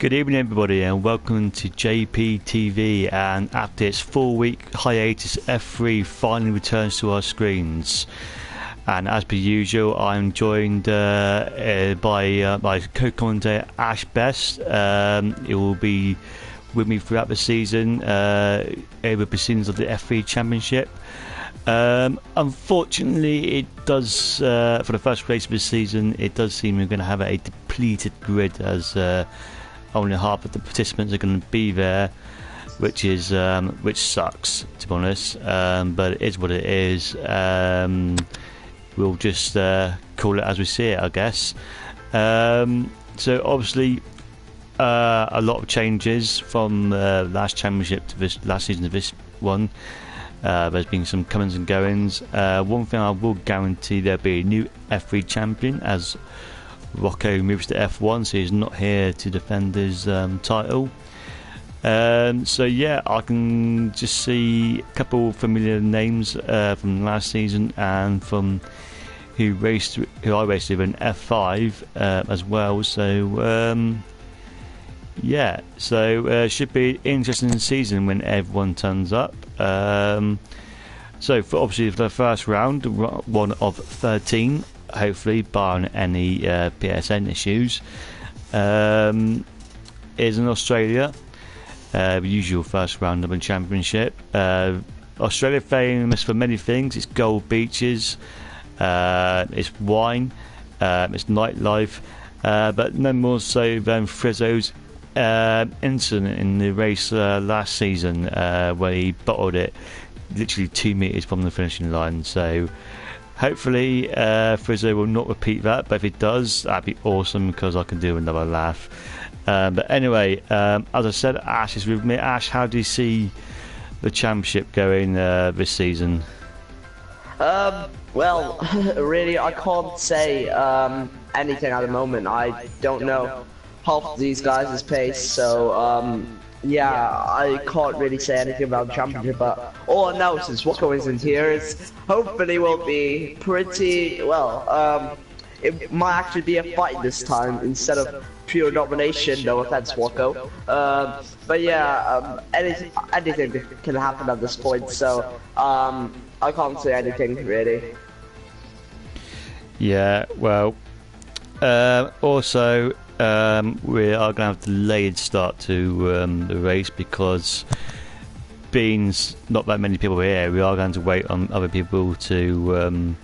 Good evening, everybody, and welcome to JPTV. And after its 4-week hiatus, F3 finally returns to our screens. And as per usual, I'm joined by my co-commentator Ash Best. It will be with me throughout the season, over proceedings of the F3 Championship. Unfortunately, it does for the first race of the season, it does seem we're going to have a depleted grid, as only half of the participants are going to be there, which sucks, to be honest. But it is what it is. We'll just call it as we see it, I guess. So obviously, a lot of changes from last championship to this last season to this one. There's been some comings and goings. One thing I will guarantee, there'll be a new F3 champion, as Rocco moves to F1, so he's not here to defend his title. So yeah, I can just see a couple familiar names from last season and from who I raced with in F5 as well. So yeah, so should be an interesting season when everyone turns up. So for the first round, one of 13, hopefully barring any PSN issues, is in Australia. The usual first round of the championship. Australia famous for many things. It's gold beaches, it's wine, it's nightlife, but no more so than Frizzo's incident in the race last season, where he bottled it literally 2 meters from the finishing line. So hopefully Frizzo will not repeat that, but if it does, that'd be awesome, because I can do another laugh. But anyway, as I said, Ash is with me. Ash, how do you see the championship going this season? Well, really, I can't say anything at the moment. I don't know half of these guys' pace, so yeah, I can't really say anything about the championship. But all I know, since Wako isn't here, is hopefully will be pretty well. It might actually be a fight this time instead of pure domination. No offense, Wako. But yeah, anything can happen at this point. So I can't say anything really. Yeah, well, also we are going to have a delayed start to the race, because being not that many people here, we are going to wait on other people to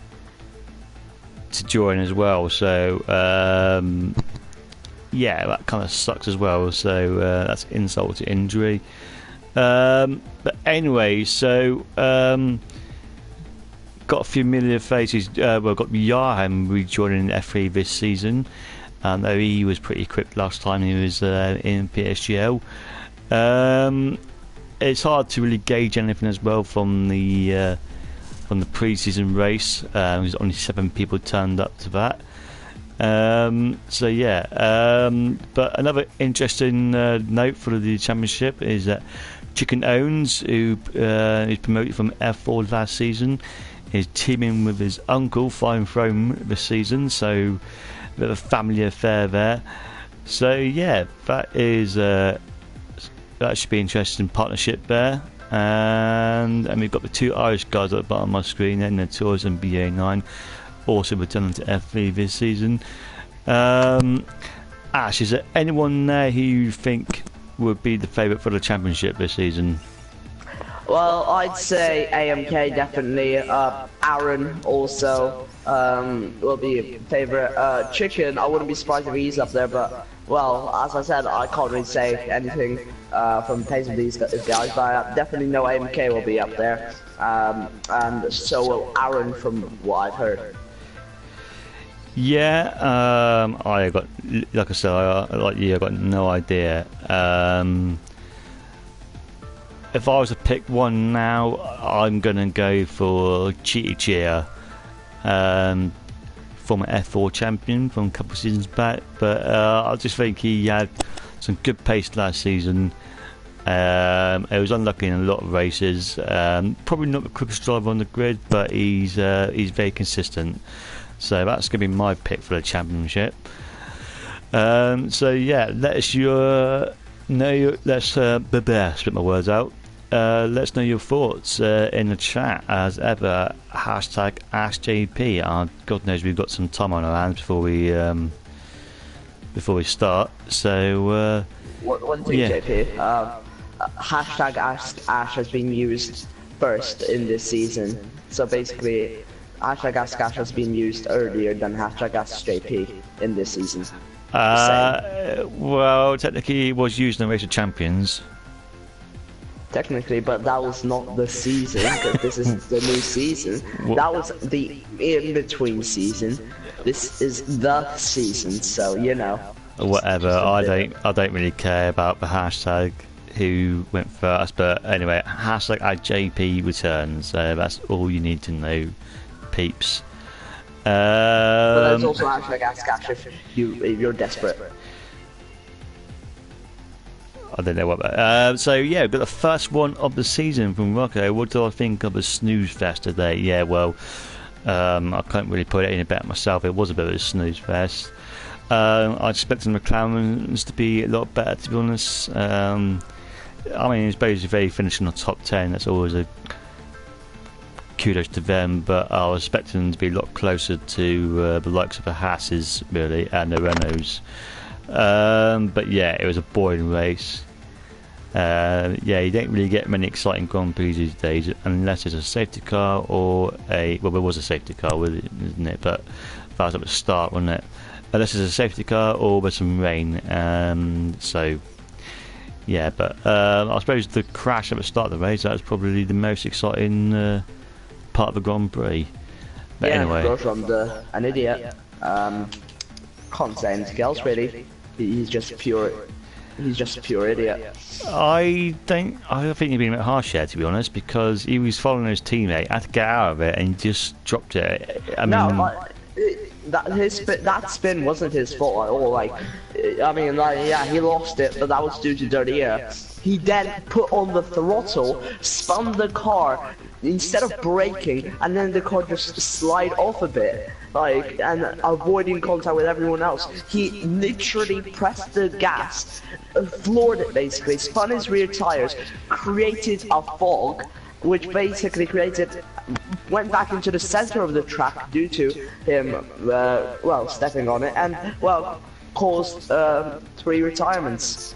join as well. So yeah, that kind of sucks as well. So that's insult to injury. But anyway, so got a familiar faces. We've got Yarham rejoining F3 this season. Though he was pretty quick last time he was in PSGL. It's hard to really gauge anything as well from the pre-season race. There's only 7 people turned up to that. So yeah, but another interesting note for the championship is that Chicken Owens, who is promoted from F4 last season, is teaming with his uncle Fine Throne this season. So a bit of a family affair there. So yeah, that is that should be an interesting partnership there. And we've got the 2 Irish guys at the bottom of my screen, and the Tours and BA9 also returning to F3 this season. Ash, is there anyone there who you think would be the favourite for the championship this season? Well, I'd say AMK definitely. Aaron also will be a favourite. Chicken, I wouldn't be surprised if he's up there, but well, as I said, I can't really say anything from the pace of these guys, but I definitely know AMK will be up there, and so will Aaron, from what I've heard. Yeah, I got, like I said, like you, I got no idea. If I was to pick one now, I'm gonna go for Cheaty Cheer, former F4 champion from a couple of seasons back. But I just think he had some good pace last season. He was unlucky in a lot of races. Probably not the quickest driver on the grid, but he's very consistent. So that's going to be my pick for the championship. So yeah, let us let's spit my words out. Let's know your thoughts in the chat as ever. Hashtag AskJP. God knows we've got some time on our hands before we start. So one thing, JP. Hashtag Ask Ash has been used first in this season. So basically, hashtag Ask Ash has been used earlier than hashtag Ask JP in this season. Well, technically, it was used in the Race of Champions. Technically, but that was not the season, because this is the new season. That was the in-between season. This is the season, so you know. Whatever. I don't really care about the hashtag who went first, but anyway, hashtag JP returns. So that's all you need to know, peeps. But there's also hashtag Ask Ash if you're desperate. I don't know what. So yeah, we've got the first one of the season from Rocco. What do I think of the snooze fest today? Yeah, well, I can't really put it any better myself. It was a bit of a snooze fest. I expected the McLarens to be a lot better, to be honest. I mean, it's basically they finished in the top 10. That's always a kudos to them. But I was expecting them to be a lot closer to the likes of the Hasses, really, and the Renaults. But yeah, it was a boring race. Yeah, you don't really get many exciting Grand Prix these days unless it's a safety car or there was a safety car with it, isn't it? But that was at the start, wasn't it? Unless it's a safety car or with some rain. So yeah, but I suppose the crash at the start of the race, that was probably the most exciting part of the Grand Prix. But yeah, anyway, from an idiot. Can't say anything else really. He's just pure idiot. I think you're being a bit harsh here, to be honest, because he was following his teammate, had to get out of it, and he just dropped it. That spin wasn't his fault at all. He lost it, but that was due to dirty air. He then put on the throttle, spun the car instead of braking, and then the car just slide off a bit, and avoiding contact with everyone else. He literally pressed the gas, floored it basically, spun his rear tires, created a fog, which basically went back into the center of the track due to him, stepping on it, and caused 3 retirements.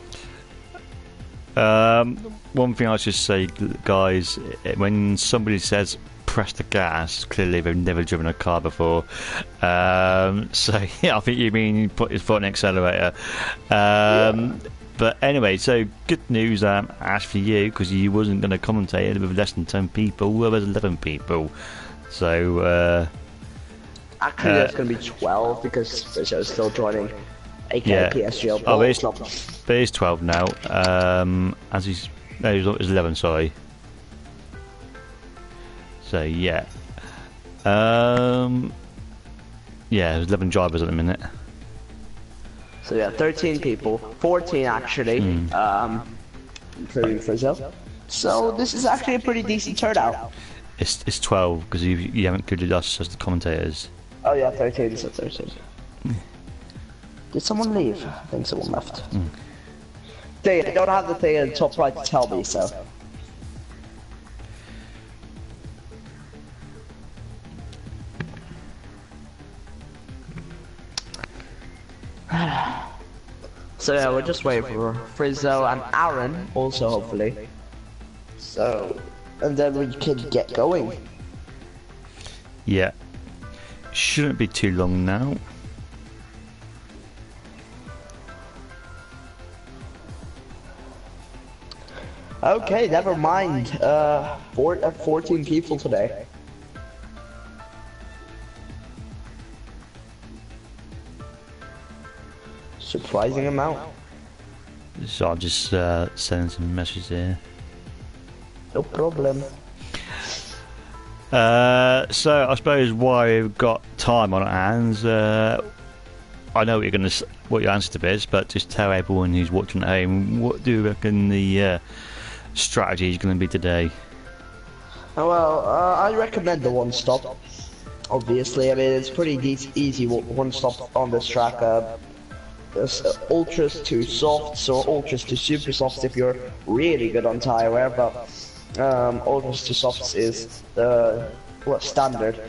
One thing I should say, guys, when somebody says press the gas, clearly they've never driven a car before. So yeah, I think you mean put his foot on the accelerator. But anyway, so good news, Ash, for you, because you wasn't going to commentate with less than 10 people. Well, there's 11 people. So actually, there's going to be 12 because Fisher's still joining. Yeah. PSGL. Oh, there's 12 now. It's 11. Sorry. So yeah. There's 11 drivers at the minute. So yeah, 13 people, 14 actually, including Frizzell. So this is actually a pretty decent turnout. It's 12 because you haven't included us as the commentators. Oh yeah, 13. So 13. Did someone leave? I think someone left. They don't have the thing in the top right to tell me, so. So yeah, we're just waiting for Frizzo and Aaron, also hopefully. So, and then we can get going. Yeah. Shouldn't be too long now. Okay, never mind. 14 people today. Surprising amount. So I'll just send some messages here. No problem. So I suppose while we've got time on our hands, I know what your answer to this, but just tell everyone who's watching at home, what do you reckon the strategy is going to be today? Well, I recommend the one stop. Obviously, I mean it's pretty easy one stop on this track. ultras to softs or ultras to super softs if you're really good on tire wear, but ultras to softs is the standard.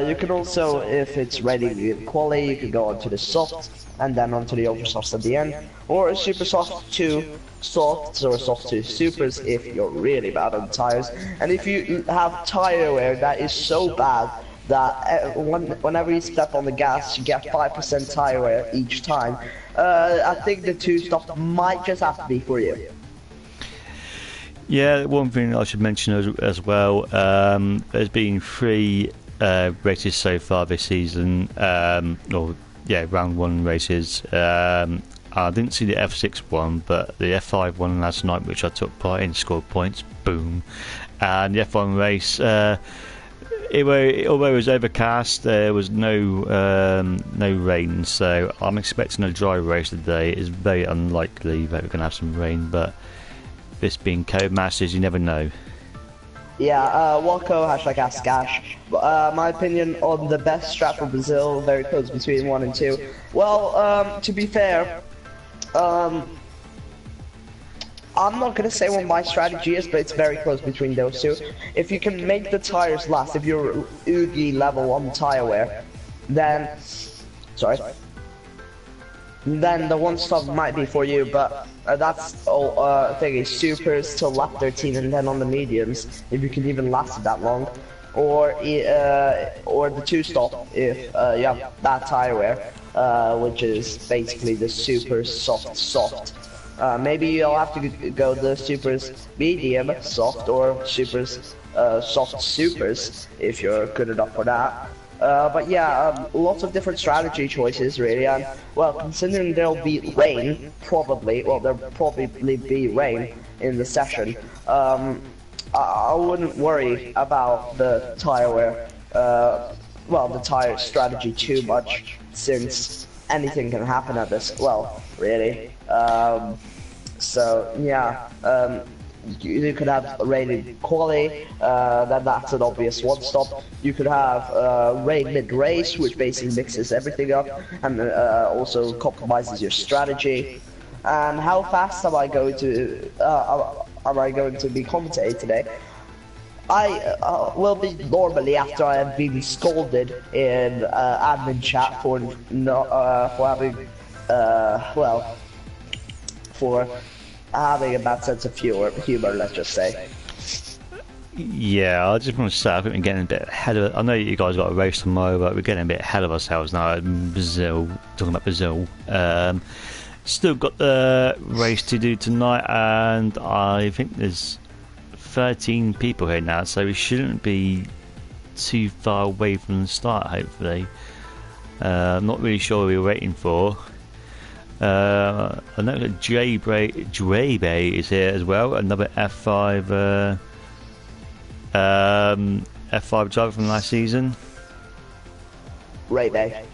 You can also, if it's ready with quali, you can go onto the softs and then onto the ultra softs at the end, or a super soft to softs or soft to supers if you're really bad on tires. And if you have tire wear that is so bad that whenever you step on the gas you get 5% tire wear each time, I think the 2-stop might just have to be for you. Yeah, one thing I should mention as well, there's been 3 races so far this season, round 1 races. I didn't see the F6 one, but the F5 one last night, which I took part in, scored points, boom. And the F1 race, although it was overcast, there was no rain, so I'm expecting a dry race today. It's very unlikely that we're going to have some rain, but this being Code Masters, you never know. Yeah, Walco, #AskGash. My opinion on the best strat for Brazil, very close between 1 and 2. Well, to be fair, I'm not gonna say what my strategy is, but it's very close between those two. If you can make the tires last, if you're Oogie level on tire wear, then then the 1-stop might be for you, but that's all thing is supers till lap 13 and then on the mediums, if you can even last it that long, or the 2-stop if you have bad tire wear, which is basically the super soft. Maybe you'll have to go the supers medium soft or supers soft supers if you're good enough for that. But yeah, lots of different strategy choices really, and well, considering there'll be rain, there'll probably be rain in the session, I wouldn't worry about the tire wear, the tire strategy too much, since anything can happen at this, really. So yeah, you could have rain quali, then that's an obvious 1-stop. You could have rain mid-race, which basically mixes everything up and also compromises your strategy. And how fast am I going to be commentating today? I will be normally after I have been scolded in admin chat for having a bad sense of humor, let's just say. Yeah, I just want to say I think we're getting a bit ahead of it. I know you guys got a race tomorrow, but we're getting a bit ahead of ourselves now in Brazil, talking about Brazil. Still got the race to do tonight, and I think there's 13 people here now, so we shouldn't be too far away from the start, hopefully. I'm not really sure what we're waiting for. I know that Drabe is here as well, another F5 F5 driver from last season. Rabe.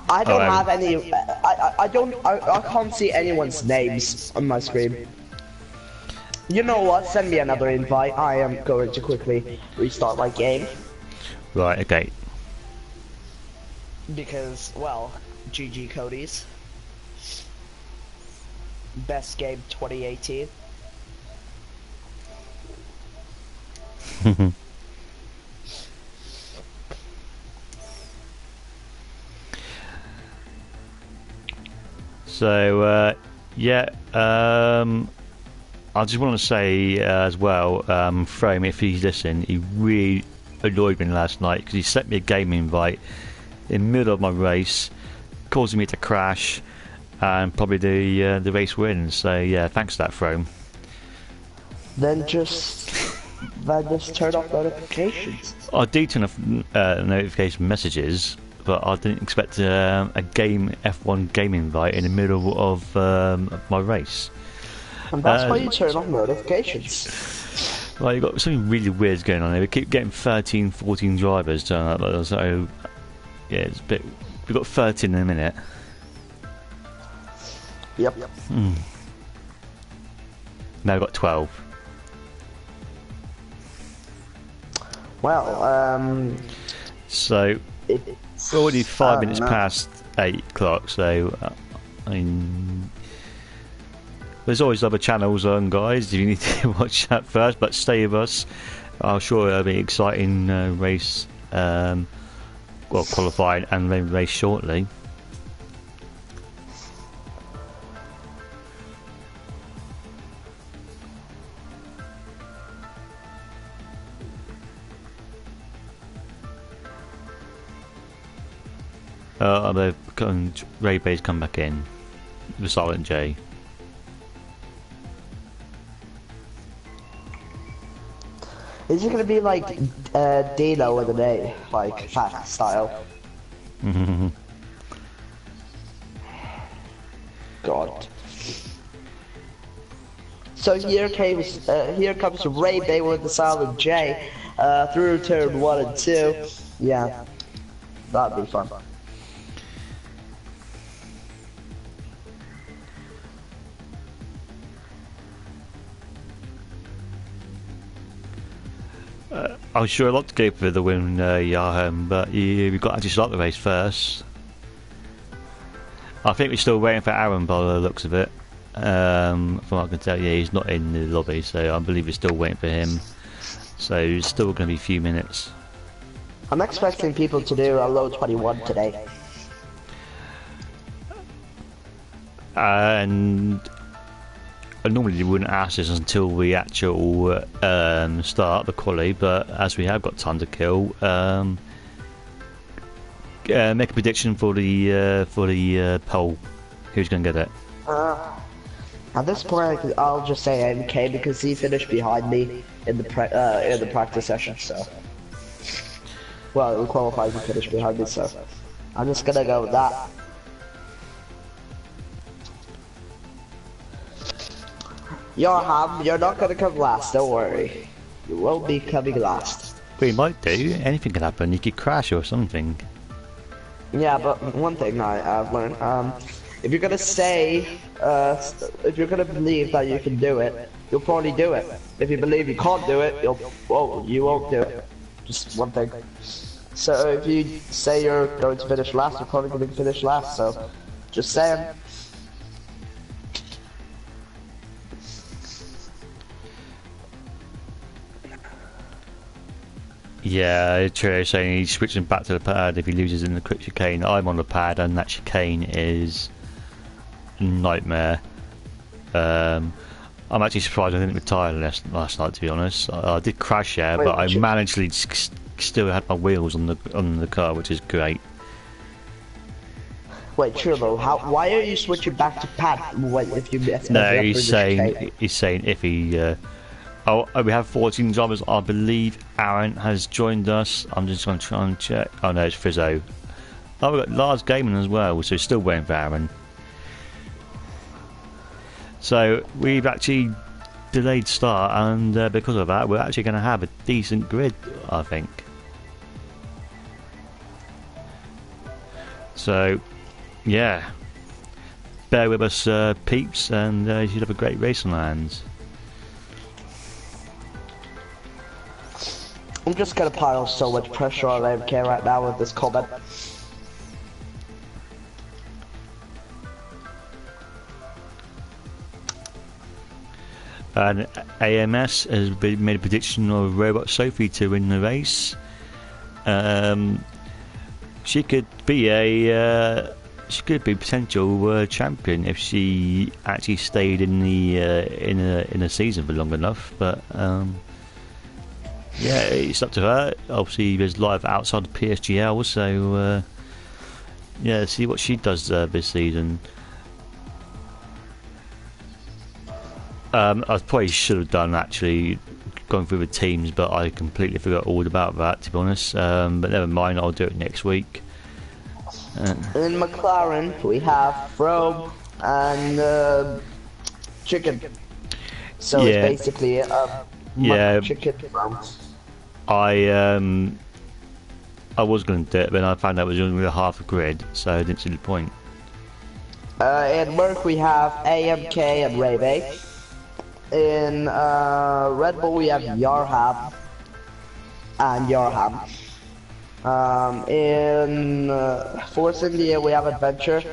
I don't have any. I can't see anyone's names on my screen. You know what? Send me another invite. I am going to quickly restart my game. Right. Okay. Because, well, GG Cody's best game 2018. So I just want to say as well, Frame, if he's listening, he really annoyed me last night because he sent me a game invite in the middle of my race, causing me to crash and probably the race wins. So yeah, thanks for that, Frame. Then just turn off notifications. I do turn off notification messages, but I didn't expect a F1 game invite in the middle of my race. And that's why you turn off notifications. Well, you've got something really weird going on here. We keep getting 13, 14 drivers turn up, so yeah, it's a bit. We've got 13 in a minute. Yep. Now we've got 12. Well, so we're already 5 minutes past 8 o'clock, so I mean, there's always other channels on, guys, if you need to watch that first, but stay with us. I'm sure it'll be an exciting race, well, qualifying and then race shortly. Ray Bay's come back in. The Silent J. Is it gonna be like Dino with an A, like that style? God. So here comes Ray Bay with the Silent J through turn 1 and 2. Yeah, that'd be fun. I'm sure I'd like to go for the win, Yahem, but we've got to just start the race first. I think we're still waiting for Aaron by the looks of it. From what I can tell, yeah, he's not in the lobby, so I believe we're still waiting for him. So it's still going to be a few minutes. I'm expecting people to do a low 21 today. And I normally wouldn't ask this until the actual start the quali, but as we have got time to kill, make a prediction for the poll. Who's going to get it? At this point, I'll just say MK because he finished behind me in the practice session. So, well, in qualifying, he finished behind me. So, I'm just gonna go with that. Yorham, you're not gonna come last, don't worry. You won't be coming last. We might do. Anything can happen. You could crash or something. Yeah, but one thing I've learned, if you're gonna say, if you're gonna believe that you can do it, you'll probably do it. If you believe you can't do it, you won't do it. Just one thing. So if you say you're going to finish last, you're probably going to finish last, so just saying. Yeah, true. Saying he's switching back to the pad if he loses in the quick chicane. I'm on the pad, and that chicane is a nightmare. I'm actually surprised I didn't retire last night. To be honest, I did crash there, but I managed to still had my wheels on the car, which is great. Wait, Churlo, why are you switching back to pad? If you no, he's saying if he. We have 14 drivers. I believe Aaron has joined us. I'm just going to try and check. Oh no, it's Frizzo. Oh, we've got Lars Gaiman as well, so still waiting for Aaron. So we've actually delayed start, and because of that, we're actually going to have a decent grid, I think. So, yeah. Bear with us, peeps, and you should have a great race on our hands. I'm just gonna pile so much pressure on AMK right now with this comment. And AMS has made a prediction of Robot Sophie to win the race. She could be potential champion if she actually stayed in the season for long enough. But yeah, it's up to her. Obviously, there's live outside the PSGL, so yeah, see what she does this season. I probably should have done actually going through the teams, but I completely forgot all about that, to be honest. But never mind, I'll do it next week. In McLaren, we have Frobe and Chicken. So yeah. It's basically chicken from. I was going to do it, but I found out it was only half a grid, so I didn't see the point. In Merc, we have AMK and Rebe. In Red Bull, we have Yarham and Yarham. In Force India, we have Adventure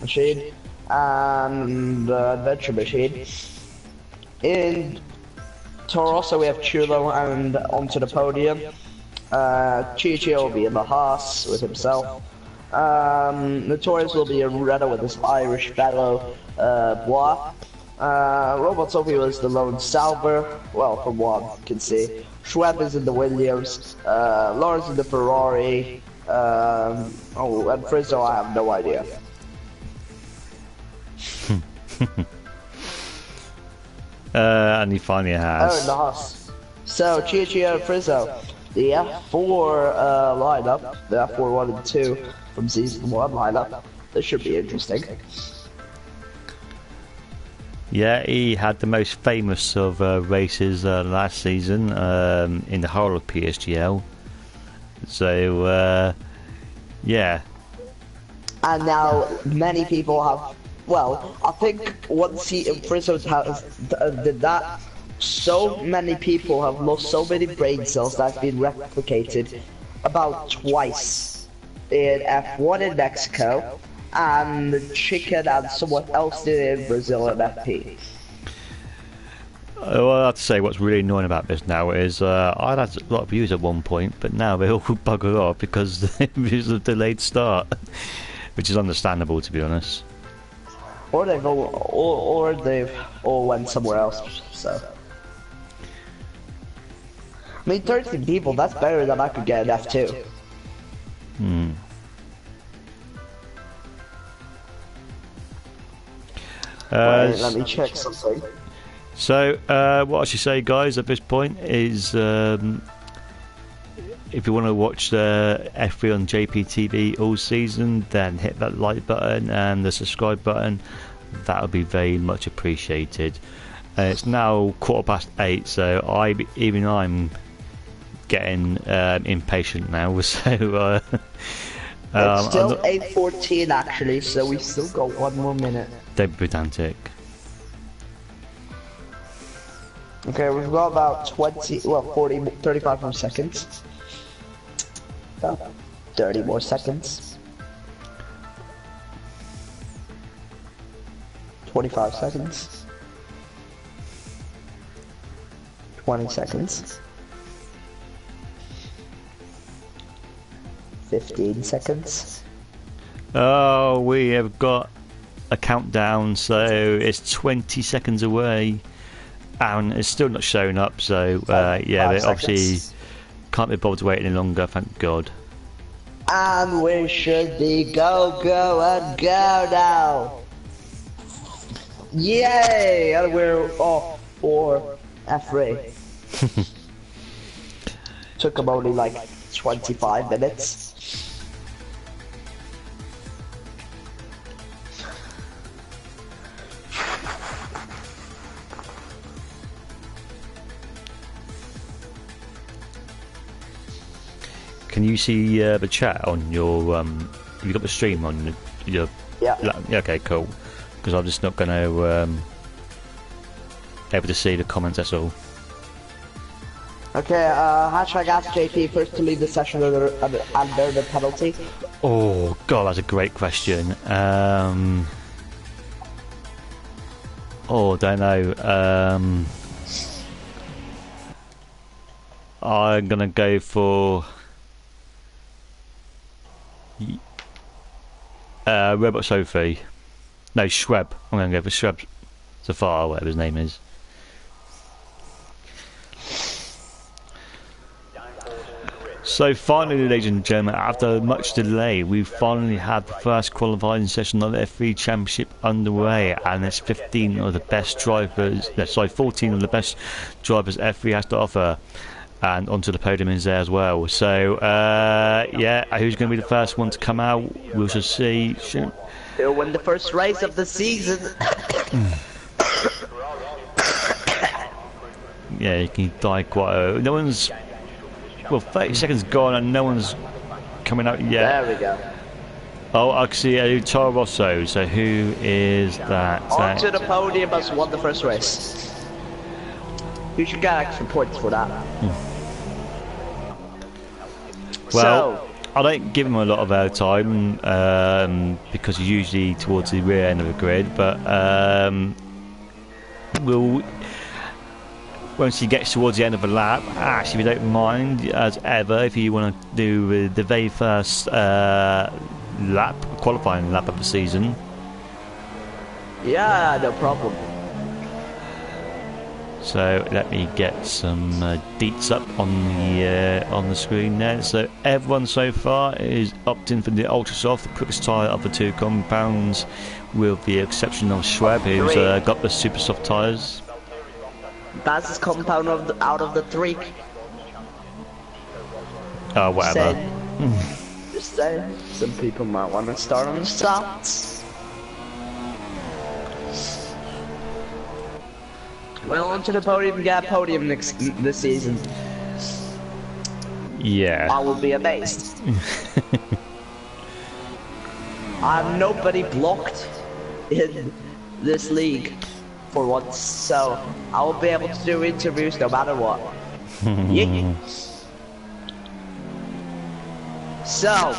Machine, and Adventure Machine. In Torosso we have Chulo and onto the podium. Chi will be in the Haas with himself. Notorious will be in Renault with his Irish fellow, Bois. Robot Sophie was the lone Sauber, well, from what I can see. Schweb is in the Williams, Lawrence in the Ferrari, and Frizzo, I have no idea. And he finally has. Oh, in the Haas. So, Chia and Frizzo, the F4 lineup, the F4 1 and 2 from Season 1 lineup, this should be interesting. Yeah, he had the most famous of races last season in the whole of PSGL. So, yeah. And now many people have, well, I think once Frizzo did that, so many people have lost so many brain cells that's been replicated about twice in F1 in Mexico, and Chicken and someone else did in Brazil in FP. Well, I have to say what's really annoying about this now is I had a lot of views at one point, but now they all bugger off because of the delayed start, which is understandable, to be honest. Or they've all went somewhere else. So, I mean, 13 people, that's better than I could get in F2. Wait, let me check something. So, what I should say, guys, at this point is if you want to watch the F3 on JPTV all season, then hit that like button and the subscribe button. That would be very much appreciated. It's now 8:15, so I'm getting impatient now. So it's still 8:14 actually, so we still got one more minute. Don't be pedantic. Okay, we've got about 35 more seconds. About 30 more seconds. 25 seconds. 20 seconds. 15 seconds. Oh, we have got a countdown, so it's 20 seconds away. And it's still not showing up, so yeah, they obviously can't be bothered to wait any longer, thank God. And we should be go and go now. Yay! And we're off for F3. Took them only like 25 minutes. Can you see the chat on your? Have you got the stream on your? Yeah. Okay, cool. Because I'm just not going to able to see the comments. That's all. Okay. Hashtag ask JP first to leave the session under the penalty. Oh God, that's a great question. Oh, don't know. I'm gonna go for. Robot Sophie. No, Schweb. I'm going to go for Schweb Zafar, whatever his name is. So finally, ladies and gentlemen, after much delay, we've finally had the first qualifying session of the F3 Championship underway, and it's 15 of the best drivers, 14 of the best drivers F3 has to offer. And onto the podium is there as well. So, yeah, who's going to be the first one to come out? We shall see. He'll win the first race of the season. Yeah, you can die quite. No one's. Well, 30 seconds gone and no one's coming out yet. There we go. Oh, I can see Toro Rosso. So who is that? Onto the podium has won the first race. You should get extra points for that. Well, I don't give him a lot of airtime because he's usually towards the rear end of the grid, but once he gets towards the end of the lap, actually we don't mind as ever if you want to do the very first qualifying lap of the season. Yeah, no problem. So let me get some deets up on the screen there. So everyone so far is opting for the Ultra Soft, the quickest tyre of the two compounds, with the exception of Schweb, who's got the super soft tyres. Fastest compound out of the three. Oh, whatever. Just saying. Some people might want to start on the softs. Well, onto the podium, get a podium this season. Yeah. I will be amazed. I'm nobody blocked in this league for once, so I will be able to do interviews no matter what. Yeah. So,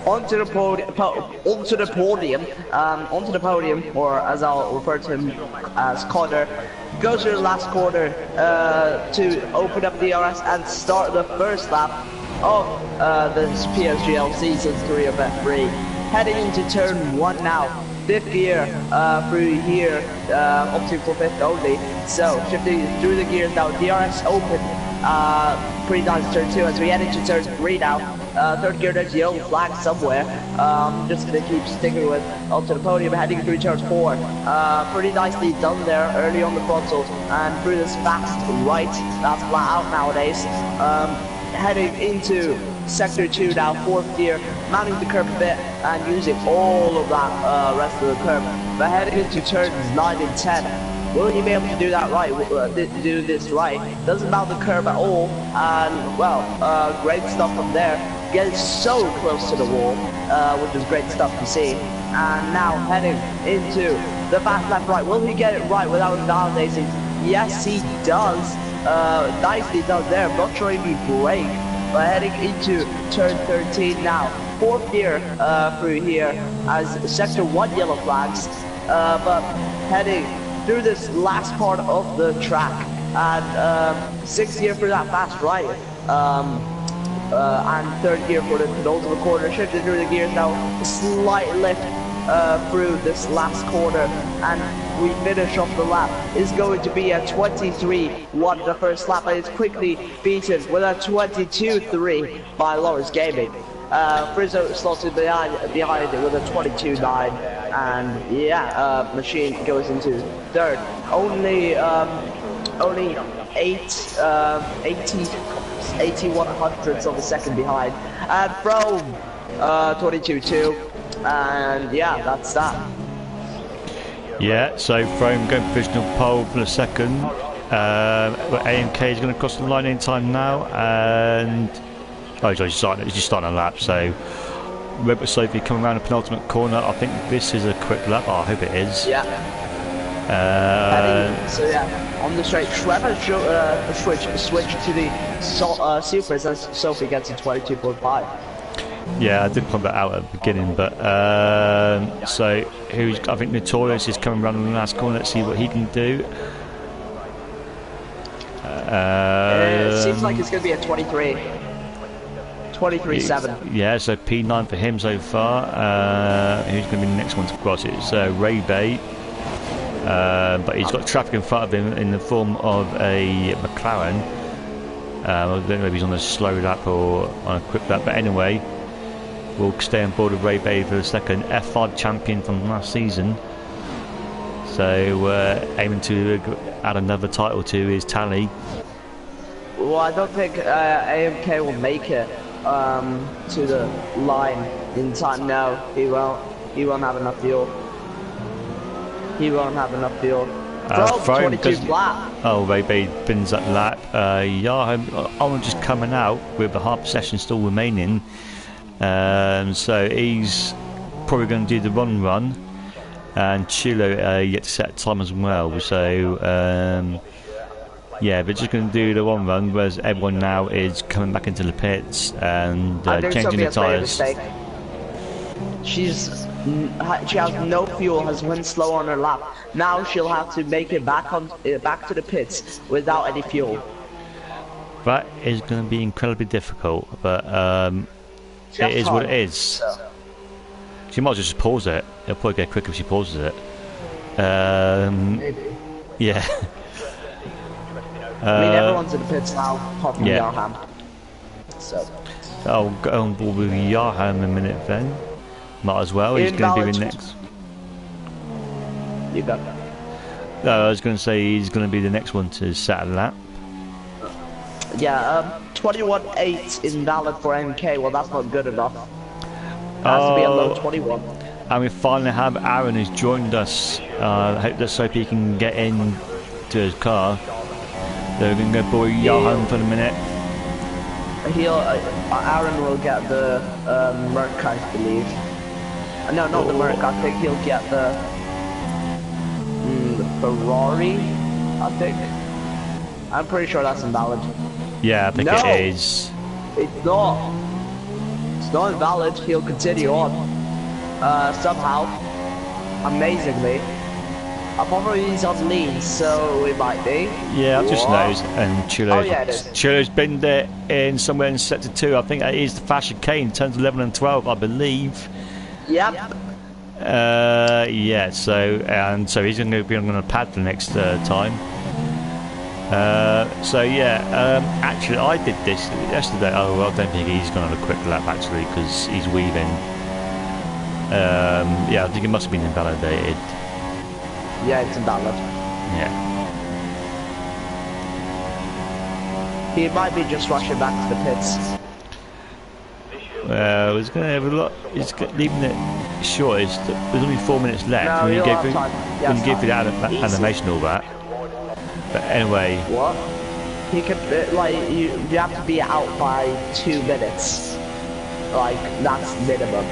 onto the podium, or as I'll refer to him as Connor, goes to the last corner to open up the DRS and start the first lap of this PSGL Season 3 of F3. Heading into turn 1 now. 5th gear through here, opting for 5th only. So, shifting through the gears now, DRS open. Pretty nice turn 2 as we head into turn 3 now. 3rd gear, there's yellow flag somewhere. Just gonna keep sticking with onto the podium, heading through turn 4. Pretty nicely done there early on the frontal and through this fast right. That's flat out nowadays. Heading into sector 2 now, 4th gear, mounting the curb a bit and using all of that rest of the curb. But heading into turns 9 and 10, will he be able to do that right? Do this right? Doesn't mount the curb at all, and well, great stuff from there. Getting so close to the wall, which is great stuff to see. And now heading into the back left right. Will he get it right without validating? Yes, he does. Nicely done there. I'm not sure if he brake. But heading into turn 13 now. 4th gear through here as sector 1 yellow flags. But heading through this last part of the track. And 6th gear for that fast right. And 3rd gear for the penultimate corner. Shifting through the gears now. Slight lift through this last corner. And we finish off the lap. Is going to be a 23-1 the first lap, and it's quickly beaten with a 22-3 by Lawrence Gaming. Frizzo slotted behind it with a 22-9, and yeah, Machine goes into 3rd. Only 81 hundredths of a second behind, and from 22-2, and yeah, that's that. Yeah, so Frome going provisional pole for the second. AMK is going to cross the line in time now, and he's just starting a lap. So Red Sophie coming around the penultimate corner. I think this is a quick lap. Oh, I hope it is. Yeah. So yeah, on the straight, Schweber switch to the Supers as Sophie gets a 22.5. Yeah, I did point that out at the beginning, but so I think Notorious is coming around the last corner. Let's see what he can do. It seems like it's going to be a 23-7. Yeah, so P9 for him so far. Who's going to be the next one to cross? It's Ray Bay, but he's got traffic in front of him in the form of a McLaren. I don't know if he's on a slow lap or on a quick lap, but anyway, we'll stay on board with Ray Bay for a second. F5 champion from last season, so aiming to add another title to his tally. Well, I don't think AMK will make it to the line in time. No, he won't. He won't have enough fuel. He won't have enough fuel. From 22 flat. Oh, Ray Bay bins that lap. Owen just coming out with a half session still remaining. So he's probably going to do the run, and Chulo yet to set time as well. So Yeah, they're just going to do the one run, whereas everyone now is coming back into the pits and changing the tyres. She has no fuel, has went slow on her lap. Now she'll have to make it back to the pits without any fuel. That is going to be incredibly difficult, but it is what it is. So. She might just pause it. It'll probably get quicker if she pauses it. Maybe. Yeah. I mean, everyone's in the pits now, apart from Yarham. So. I'll go on board with Yarham in a minute then. Might as well. He's going to be the next. You go. No, I was going to say he's going to be the next one to set a lap. Yeah, 21.8 is invalid for MK. Well, that's not good enough. It has to be a low 21. And we finally have Aaron who's joined us. Let's hope he can get in to his car. They're going to go boy Yarham for the minute. Aaron will get the Merc, I believe. No, not the Merc. I think he'll get the Ferrari. I think. I'm pretty sure that's invalid. Yeah, I think it is. It's not. It's not invalid. He'll continue on. Somehow, amazingly. Probably he's on lead, so it might be. Yeah, I've just noticed. And Chulo's been there in somewhere in sector 2. I think that is the Fashion Kane, turns 11 and 12, I believe. Yep. Yeah. So he's going to be on the pad the next time. Actually, I did this yesterday. Oh, well, I don't think he's going to have a quick lap actually because he's weaving. Yeah, I think it must have been invalidated. Yeah, it's invalid. Yeah. He might be just rushing back to the pits. He's going to have a lot. He's leaving it short. There's only 4 minutes left. No, when you go through the animation, all that. But anyway. What? He could you have to be out by 2 minutes. Like that's minimum.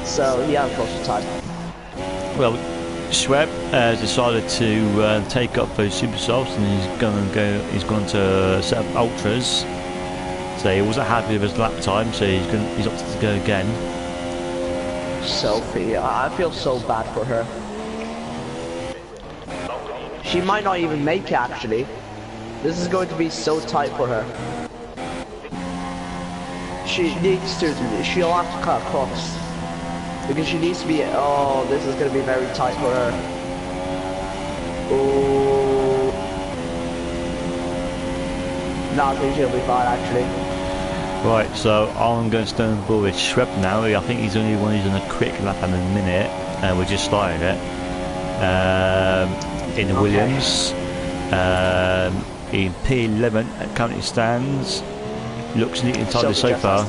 So he has lots of time. Well, Schweb has decided to take up those super softs, and he's going to set up ultras. So he wasn't happy with his lap time, so he's opted to go again. Sophie, I feel so bad for her. She might not even make it actually. This is going to be so tight for her. She'll have to cut across. Because she needs to be, oh, this is going to be very tight for her. Oh. No, I think she'll be fine actually. Right, so I'm going to stand on board with Schweb now. I think he's the only one who's on a quick lap in a minute. We're just starting it. In the Williams. In P11 currently stands. Looks neat and tidy so far.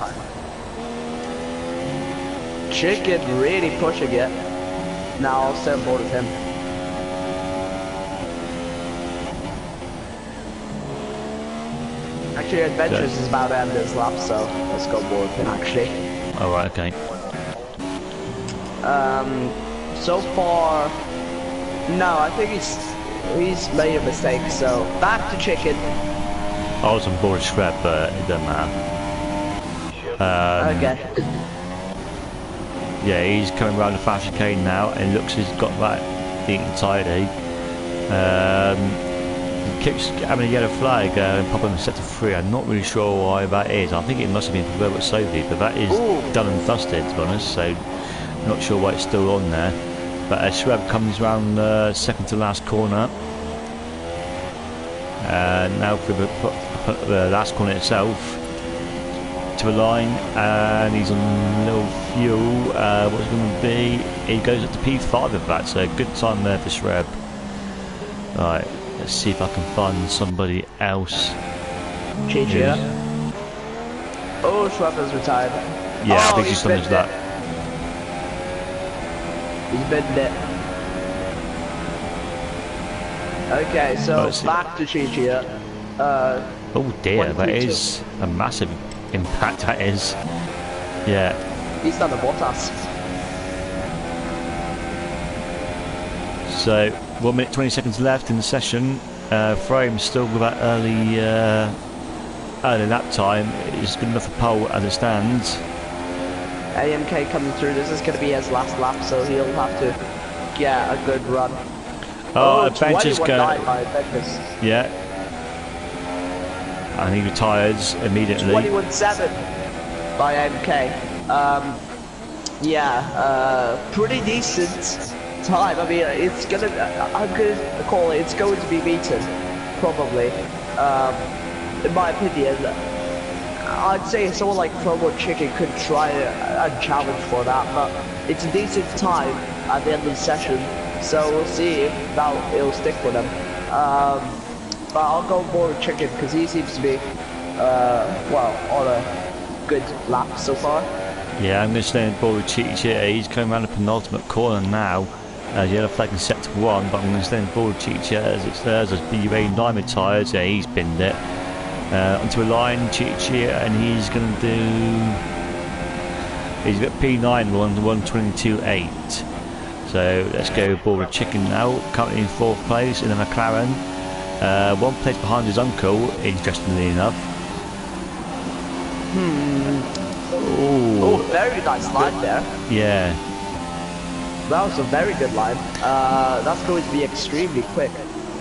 Chicken really pushing it. Now I'll stay on board with him. Actually, Adventures is about to end his lap, so let's go board with him actually. Alright, okay. So far, no, I think he's made a mistake, so back to Chicken. I was on board Schweb, but it doesn't matter. Okay. Yeah, he's coming around the Fashion Kane now, and looks he's got that neat and tidy. He keeps having a yellow flag popping in sector 3. I'm not really sure why that is. I think it must have been for Robert Sophie, but that is done and dusted, to be honest, so not sure why it's still on there. But Schweb comes round second to last corner. Now for the last corner itself. To a line, and he's on low fuel. What's it going to be? He goes up to P5 of that, so good time there for Schweb. Right, let's see if I can find somebody else. GG. Oh, Schweb has retired. Yeah, I think he's done his lap. He's been it. Okay, so back to Chichia. Oh dear, that is a massive impact, that is. Yeah. He's done the Bottas. So 1 minute 20 seconds left in the session. Frame still with that early lap time is good enough for pole as it stands. AMK coming through. This is going to be his last lap, so he'll have to get a good run. Adventures go. Yeah. And he retires immediately. 21.7 by AMK. Pretty decent time. I mean, it's gonna. I'm gonna call it. It's going to be beaten, probably. In my opinion, I'd say someone like Promo Chicken could try a challenge for that, but it's a decent time at the end of the session, so we'll see if it'll stick for them. But I'll go more with Chicken because he seems to be, on a good lap so far. Yeah, I'm going to stay on board with Cheetah. He's coming around the penultimate corner now. Yellow flag is set to 1, but I'm going to stay on board with Cheetah as it's theirs as BUA 9 retired. Yeah, he's binned it. Onto a line, Cheetah, and he's going to do. He's got P9 122.8. So let's go board with Chicken now. Currently in 4th place in the McLaren. 1 place behind his uncle, interestingly enough. Oh, very nice line there. Yeah. That was a very good line. That's going to be extremely quick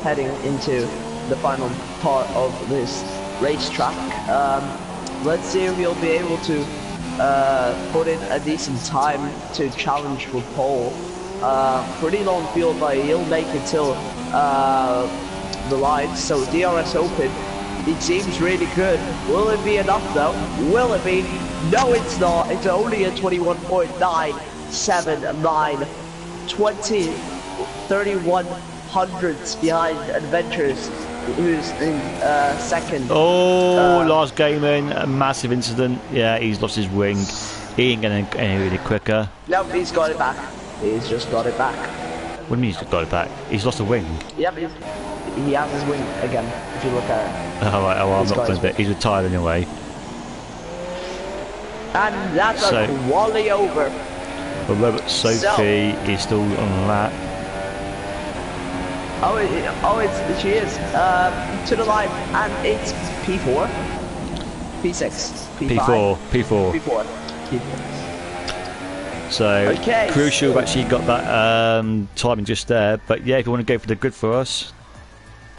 heading into the final part of this racetrack. Let's see if he'll be able to put in a decent time to challenge for pole. Pretty long field, but he'll make it till the line. So DRS Open, it seems really good. Will it be enough though? Will it be? No, it's not. It's only a 21.979, 31 hundredths behind Adventures, who's in second. Last game in, a massive incident. Yeah, he's lost his wing. He ain't getting any really quicker. No, he's got it back. He's just got it back. What do you mean he's got it back? He's lost a wing. Yeah, but he has his wing again, if you look at it. Oh, right. Oh, well, I'm not going to bet. He's retired anyway. And that's a quali over. But Robert Sophie is still on that. She is to the line, and it's P4, P6, P5, P4. So crucial that she got that timing just there. But yeah, if you want to go for the grid for us.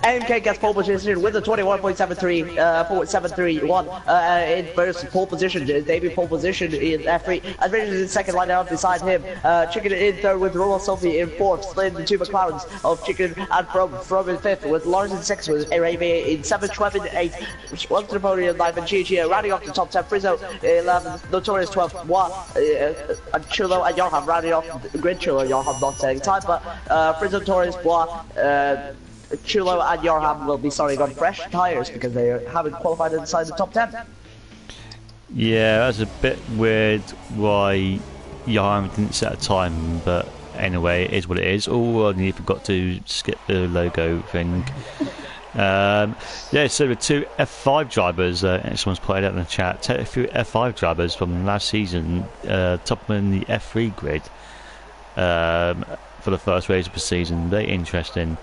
AMK gets pole position with a 21.731 in first pole position. Debut pole position in F3. Adventures in second, line out beside him. Chicken in third with Roland Sophie in fourth. Split the 2 McLarens of Chicken and from in fifth with Lars in sixth with Arabia in seventh, Schweb in eighth. One to the podium, 9th, and Chi rounding off the top 10. Frizzo 11th, Notorious 12th. And Chulo and Johan rounding off the grid. Chulo and Johan not saying time, but Frizzo, Torres, Chulo and Yorham will be starting on fresh tyres because they haven't qualified inside the top 10. Yeah, that's a bit weird why Yorham didn't set a time, but anyway, it is what it is. Oh, and you forgot to skip the logo thing. So the 2 F5 drivers, someone's put it out in the chat, a few F5 drivers from last season, top in the F3 grid for the first race of the season. Very interesting.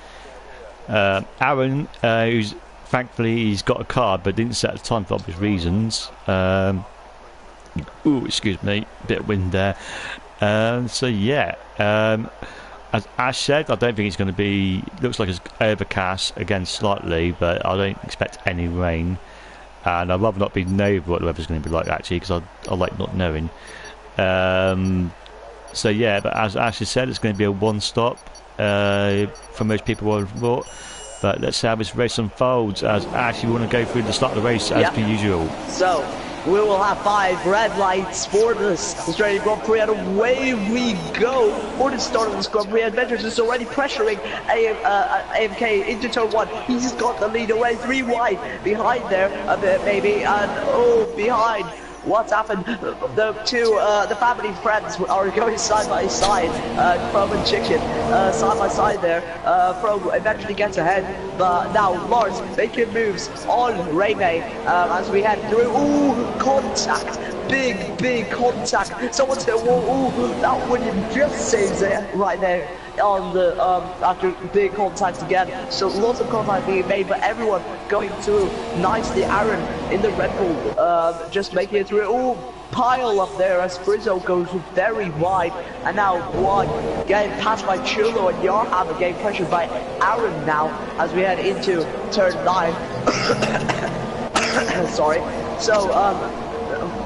Aaron, who's thankfully he's got a car but didn't set a time for obvious reasons. Excuse me, bit of wind there. So yeah, as Ash said, I don't think it's going to be. Looks like it's overcast again slightly, but I don't expect any rain. And I'd rather not be know what the weather's going to be like actually, because I like not knowing. So yeah, but as Ash has said, it's going to be a one-stop. For most people would have thought, but let's see how this race unfolds. As Ash, you want to go through the start of the race as per usual. So we will have 5 red lights for this Australian Grand Prix, and away we go for the start of this Grand Prix. Adventures is already pressuring AMK into turn 1. He's got the lead away, 3 wide behind there a bit maybe, and behind. What's happened? The two, the family friends are going side by side. From and Chicken, side by side there. From eventually gets ahead, but now Lars making moves on Raymay as we head through. Contact big contact. Someone said, whoa, ooh, that William just saves it right there on the after big contact again. So lots of contact being made, but everyone going through nicely. Aaron in the Red Bull, just making it through. Ooh, pile up there as Frizzo goes very wide, and now one getting passed by Chulo, and Yarham getting pressured by Aaron now as we head into turn 9. Sorry. So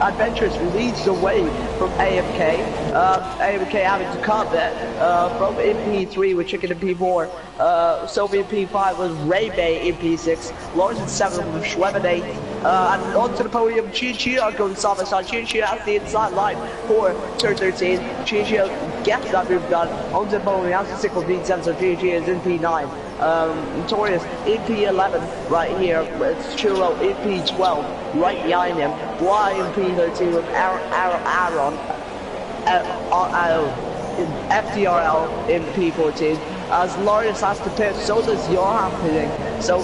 Adventures leads the way from AMK. AMK having to cut it from in P3 with Chicken in P4. Sophie in P5 was Ray Bay in P6. Lawrence in 7 with Schweb in 8. And onto the podium, Chia going side by side. Chia has the inside line for turn 13. Chia gets that move done. Onto the podium, has the sickle P7, so Chia is in P9. Notorious in P11 right here. It's Chulo in P12 right behind him. Y in P13 with Aaron. FDRL in P14. As Larius has to pit, so does Johan pitting. So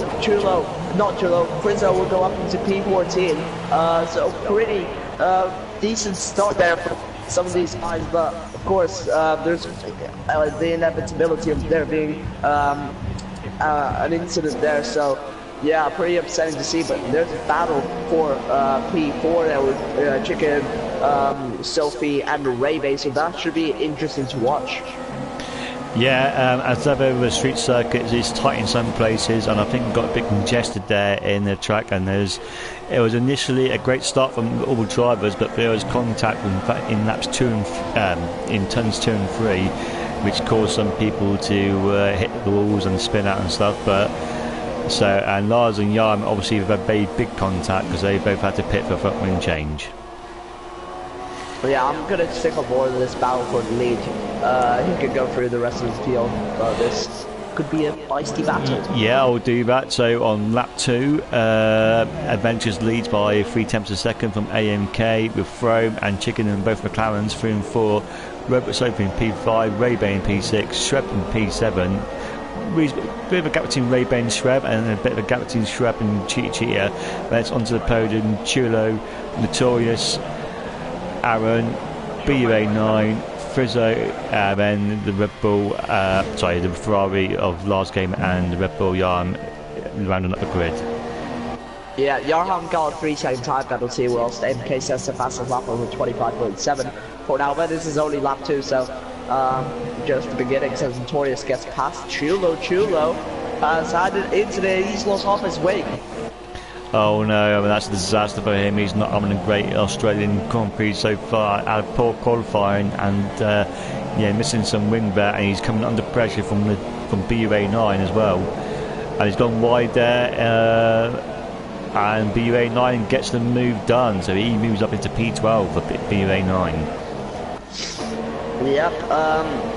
Frizzo will go up into P14. So pretty decent start there for some of these guys, but of course there's the inevitability of there being an incident there. So yeah, pretty upsetting to see, but there's a battle for P4 there with Chicken, Sophie and Ray Bay, so that should be interesting to watch. Yeah, as ever with street circuits, it's tight in some places, and I think got a bit congested there in the track. And it was initially a great start from all drivers, but there was contact in laps 2 and in turns 2 and 3, which caused some people to hit the walls and spin out and stuff. But and Lars and Jan obviously have had very big contact because they both had to pit for front wing change. But yeah, I'm gonna stick on board with this battle for the lead. He could go through the rest of the field, but this could be a feisty battle. Yeah, I'll do that. So on lap 2, Adventures leads by 3/10 a second from AMK with Frome and Chicken and both McLarens 3 and 4. Robert Sophie in P5, Ray Bay in P6, Shreb in P7. Bit of a gap between Ray Bay and Shreb, and a bit of a gap between Shreb and Cheetah. Then it's onto the podium, Chulo, Notorious, Aaron, BUA9, Frizzo, then the Red Bull, the Ferrari of last game, and the Red Bull Yarn rounding up the grid. Yeah, Yarham got a 3-second time penalty, whilst MK sets the fastest lap over 25.7 for now, but this is only lap 2, so just the beginning. Says Notorious gets past Chulo has headed into he's lost half his wing. Oh no, I mean, that's a disaster for him. He's not having a great Australian Grand Prix so far. Had a poor qualifying and missing some wing there, and he's coming under pressure from BUA9 as well. And he's gone wide there, and BUA9 gets the move done, so he moves up into P12 for BUA9. Yep,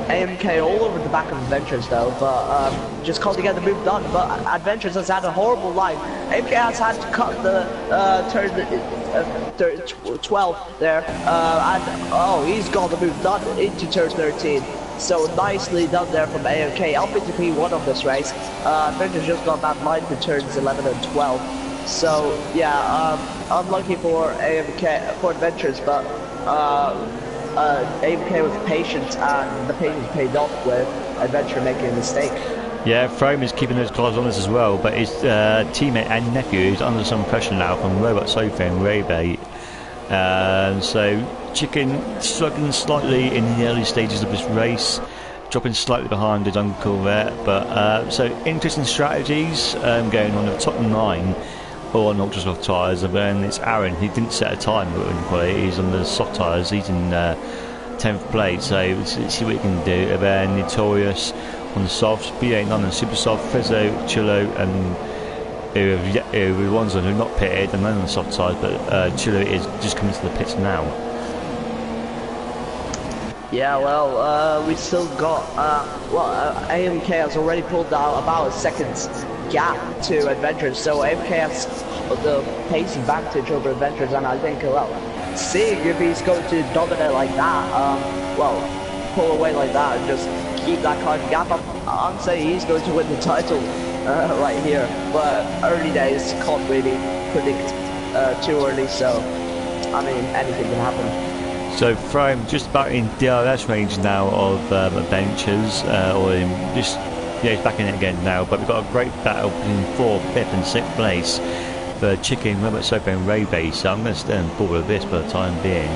AMK all over the back of Adventures though, but just can't get the move done. But Adventures has had a horrible line. AMK has had to cut the turn 12 there, and he's got the move done into turn 13. So nicely done there from AMK, up into P1 of this race. Adventures just got that line for turns 11 and 12. So yeah, unlucky for AMK for Adventures, but AMK was patient, and the patience paid off with Adventure making a mistake. Yeah, Frome is keeping those cars honest as well, but his teammate and nephew is under some pressure now from Robot Sophie and Ray Bay. So Chicken struggling slightly in the early stages of this race, dropping slightly behind his uncle there. But so interesting strategies going on. The top 9 all on ultra soft tyres, and then it's Aaron. He didn't set a time, but he's on the soft tyres. He's in 10th place, so let's see what he can do. And then Notorious on the softs, BA9 and super soft, Frizzo, Chulo, and the ones that are not pitted, and then on the soft tyres, but Chulo is just coming to the pits now. Yeah, well, we still got, AMK has already pulled out about a second's gap to Adventures, so AMK has the pacing advantage over Adventures, and I think, seeing if he's going to dominate like that, pull away like that and just keep that kind of gap up, I'm saying he's going to win the title right here, but early days can't really predict too early, so I mean, anything can happen. So Frome just about in DRS range now of Adventures, or in just, yeah, he's back in it again now, but we've got a great battle between 4th, 5th and 6th place for Chicken, Robert Soper and Ray Bay, so I'm going to stay on board with this for the time being.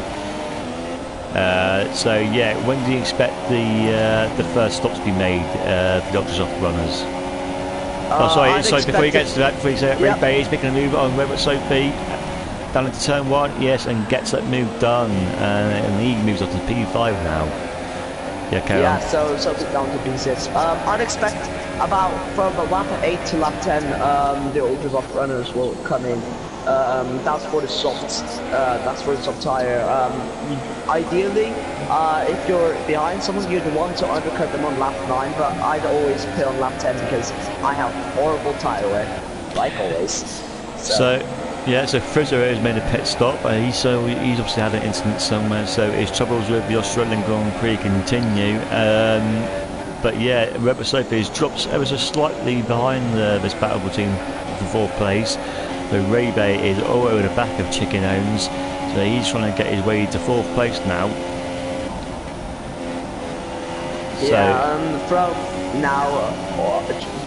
So yeah, when do you expect the first stop to be made for the Ultrasoft runners? Sorry, before you get to that, before you say that, Ray Bay is making a move on Robert Sophie down into turn 1, yes, and gets that move done, and he moves up to P5 now. Yeah, so it's down to P6. I'd expect about from lap 8 to lap 10, the Ultrasoft runners will come in. That's for the soft. That's for the soft tire. Ideally, if you're behind someone, you'd want to undercut them on lap 9, but I'd always pit on lap 10 because I have horrible tire wear, like always. So Frizzo has made a pit stop. He's obviously had an incident somewhere, so his troubles with the Australian Grand Prix continue. But yeah, Robert Sophie drops ever so slightly behind this battle between the 4th place. So Ray Bay is all over the back of Chicken Owns, so he's trying to get his way to 4th place now. From now,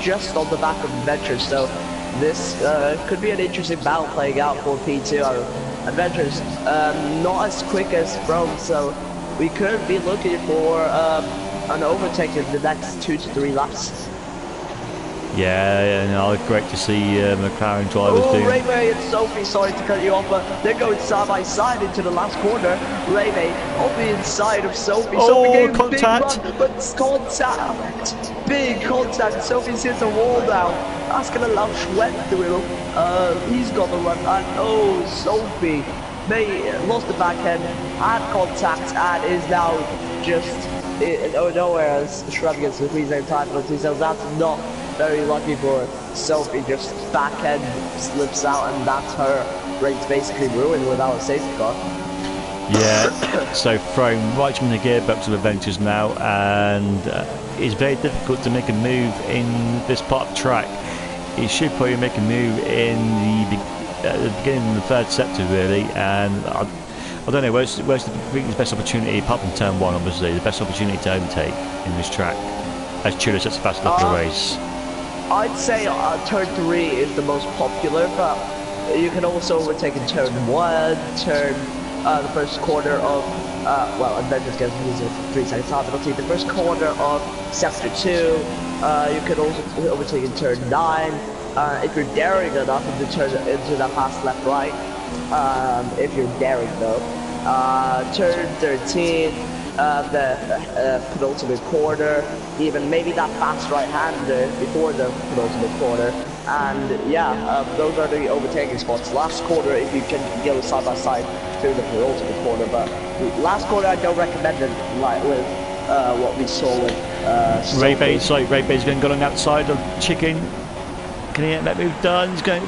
just on the back of Adventures, so this could be an interesting battle playing out for P2. Adventures not as quick as From, so we could be looking for an overtake in the next 2 to 3 laps. Yeah, no, great to see McLaren drivers doing. Ray Bay and Sophie, sorry to cut you off, but they're going side by side into the last corner. Ray Bay on the inside of Sophie. Sophie contact! Big run, but it's contact. Big contact. Sophie's hit the wall now. That's gonna allow Schwed through. He's got the run. And Sophie lost the back end, had contact, and is now just nowhere as Schwed gets the 3-0 time penalty. So that's not very lucky for Sophie. Just back end slips out, and that's her race basically ruined without a safety car. Yeah, so Frome right from the gearbox of Adventures now, and it's very difficult to make a move in this part of track. He should probably make a move in the beginning of the 3rd sector really, and I don't know, where's the best opportunity, apart from turn 1 obviously, the best opportunity to overtake in this track, as Tudor sets the fast lap of the race? I'd say turn 3 is the most popular, but you can also overtake in turn 1, the first corner of, Adventures gets a 3-second time penalty, the first corner of sector 2, you can also overtake in turn 9, if you're daring enough into that pass left right, if you're daring though. Turn 13, the penultimate corner, even maybe that fast right-hander before the penultimate corner, and those are the overtaking spots. Last corner, if you can go side by side through the penultimate corner, but last corner I don't recommend it, like with what we saw with Ray Bay's going to go on the outside of Chicken. Can he get that move done? He's gone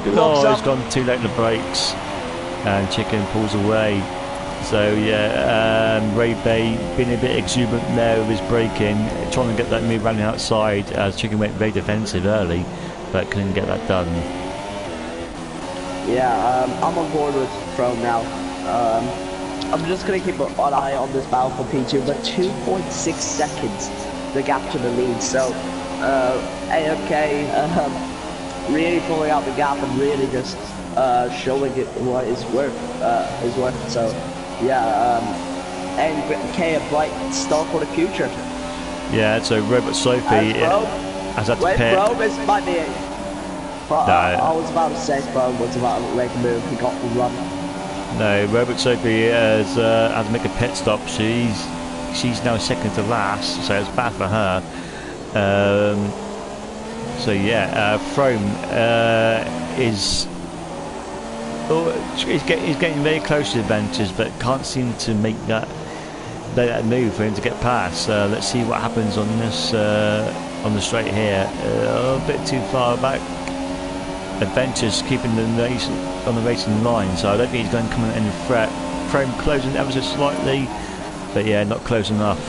too late in the brakes, and Chicken pulls away. So Ray Bay being a bit exuberant there with his braking, trying to get that move around the outside as Chicken went very defensive early, but couldn't get that done. I'm on board with Frome now. I'm just going to keep an eye on this battle for P2, but 2.6 seconds the gap to the lead, so AFK really pulling out the gap and really just showing it what is worth. So and K a bright start for the future. Yeah, so Robert Sophie has had to pit. Frome is might be it. I was about to say Frome was about to make a move, he got the run. No, Robert Sophie has had to make a pit stop. She's now second to last, so it's bad for her. Frome he's getting very close to Adventures, but can't seem to make that move for him to get past. Let's see what happens on this on the straight here. A bit too far back. Adventures keeping the race on the racing line, so I don't think he's going to come in any threat. Frome closing ever so slightly, but yeah, not close enough.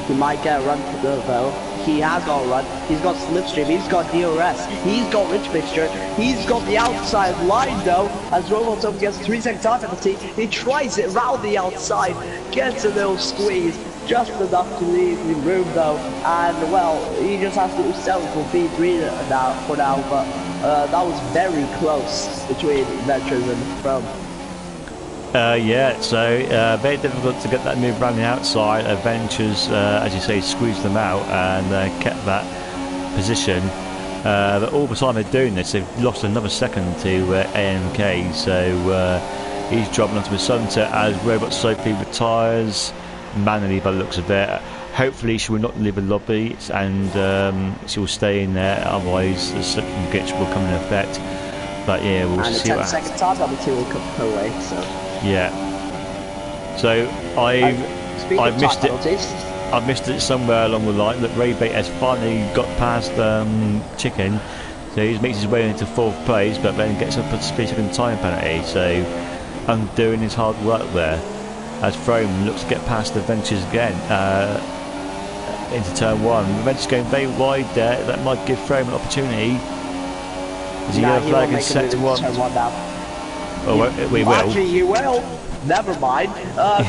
He might get a run to go though. He has got a run. He's got slipstream. He's got DRS. He's got rich mixture. He's got the outside line though. As Robotop gets a 3-second time penalty, he tries it round the outside, gets a little squeeze, just enough to leave the room though. And well, he just has to settle for P3 for now. But that was very close between Ventures and Chrome. Yeah, so very difficult to get that move around the outside. Ventures, as you say, squeezed them out and kept that position. But all the time they're doing this, they've lost another second to AMK. So he's dropping onto the sunset as Robot Sophie retires manually by the looks of it. Hopefully she will not leave the lobby and she will stay in there, otherwise the slip from glitch will come into effect. But yeah, we'll see what happens. And the 10-second time penalty will come away, so... Yeah. So I've missed it. I've missed it somewhere along the line. That Raybait has finally got past Chicken, so he makes his way into 4th place, but then gets up a 3-second time penalty. So undoing his hard work there, as Frome looks to get past the Ventures again into turn 1. The Ventures going very wide there. That might give Frome an opportunity. Is he going to flag in sector 1? Oh, we will. Actually, you will. Never mind.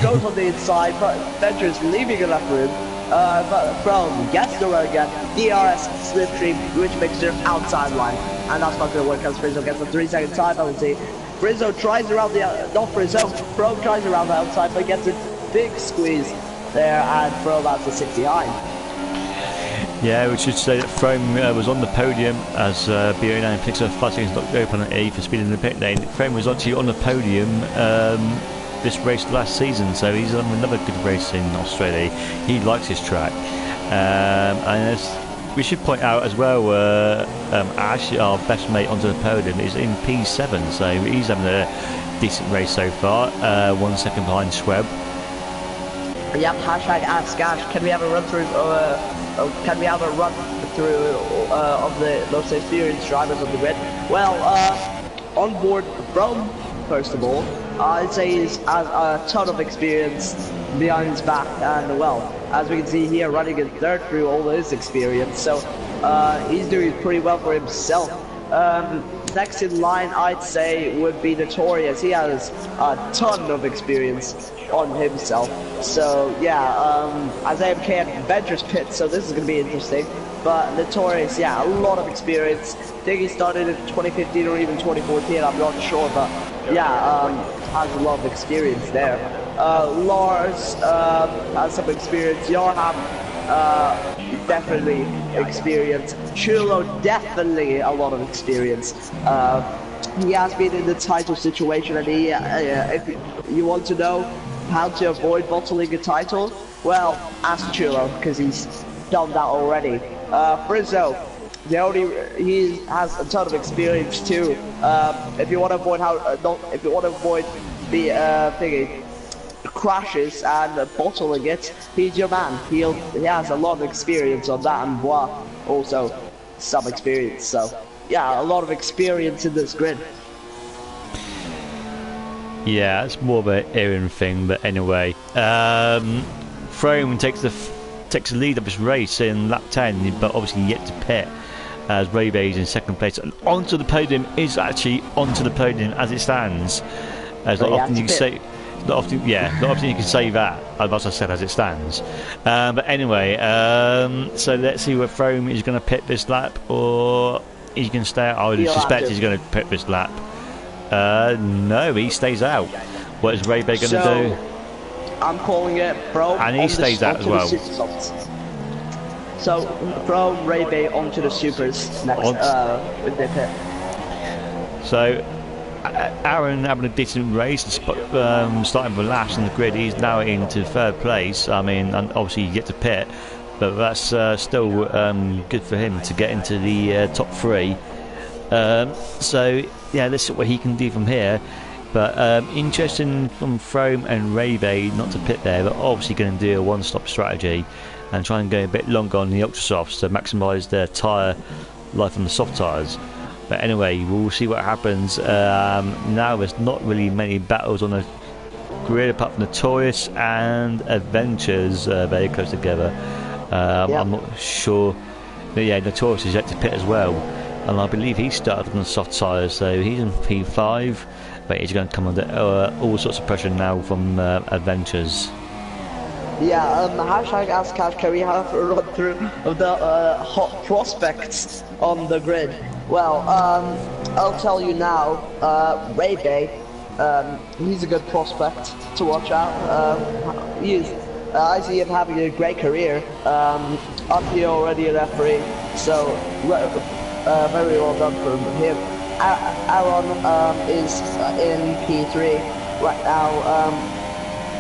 Goes on the inside, but Ventures leaving the left room. But Frome gets the run again. DRS, slipstream, rich mixture, outside line. And that's not going to work as Frizzo gets a 3-second time penalty. Frizzo tries around the... not Frizzo. Frome tries around the outside, but gets a big squeeze there, and Frome has to sit behind. Yeah, we should say that Frome was on the podium as BO9 picks up 5 seconds not open at E for speed in the pit lane. Frome was actually on the podium this race last season, so he's on another good race in Australia. He likes his track. And as we should point out as well, Ash, our best mate onto the podium, is in P7, so he's having a decent race so far, 1 second behind Schweb. Yep, hashtag Ask Ash. Can we have a run through? Can we have a run through of the most experienced drivers on the grid? Well, on board Frome, first of all, I'd say he has a ton of experience behind his back, and well, as we can see here, running in 3rd through all his experience, so he's doing pretty well for himself. Next in line, I'd say, would be Notorious. He has a ton of experience on himself. So yeah, as AMK and Ventures pit, so this is going to be interesting. But Notorious, yeah, a lot of experience. I think he started in 2015 or even 2014, I'm not sure, but yeah, has a lot of experience there. Lars has some experience. Yarham, definitely experience. Chulo, definitely a lot of experience. He has been in the title situation, and he, if you want to know how to avoid bottling a title, well, ask Chulo, because he's done that already. Frizzo, he has a ton of experience too. If you want to avoid the crashes and bottling it, he's your man. He has a lot of experience on that, and Bois also some experience. So yeah, a lot of experience in this grid. Yeah, it's more of an Aaron thing, but anyway, Frome takes the lead of this race in lap 10, but obviously yet to pit, as Raybay is in 2nd place. And onto the podium is actually onto the podium as it stands. As not often you can say, not often you can say that. As I said, as it stands. But anyway, so let's see where Frome is going to pit this lap, or he's going to stay out. I would suspect he's going to pit this lap. No, he stays out. What is Raybay going to do? I'm calling it Frome, and he stays out as well. So Frome, Raybay onto the supers next with their pit. So Aaron having a decent race, starting with last in the grid. He's now into 3rd place. I mean, obviously you get to pit, but that's still good for him to get into the top 3. So yeah, let's see what he can do from here. But interesting from Frome and Raybay not to pit there, but obviously going to do a one-stop strategy and try and go a bit longer on the ultra softs to maximise their tyre life on the soft tyres. But anyway, we'll see what happens. Now there's not really many battles on the grid apart from Notorious and Adventures very close together. I'm not sure. But yeah, Notorious is yet to pit as well, and I believe he started on the soft tyres, so he's in P5, but he's going to come under all sorts of pressure now from Adventures. Yeah, hashtag Ask Cash, can we have a run through of the hot prospects on the grid? Well, I'll tell you now, Ray Bay, he's a good prospect to watch out. I see him having a great career, up here already at F3, so very well done for him. Aaron is in P3 right now,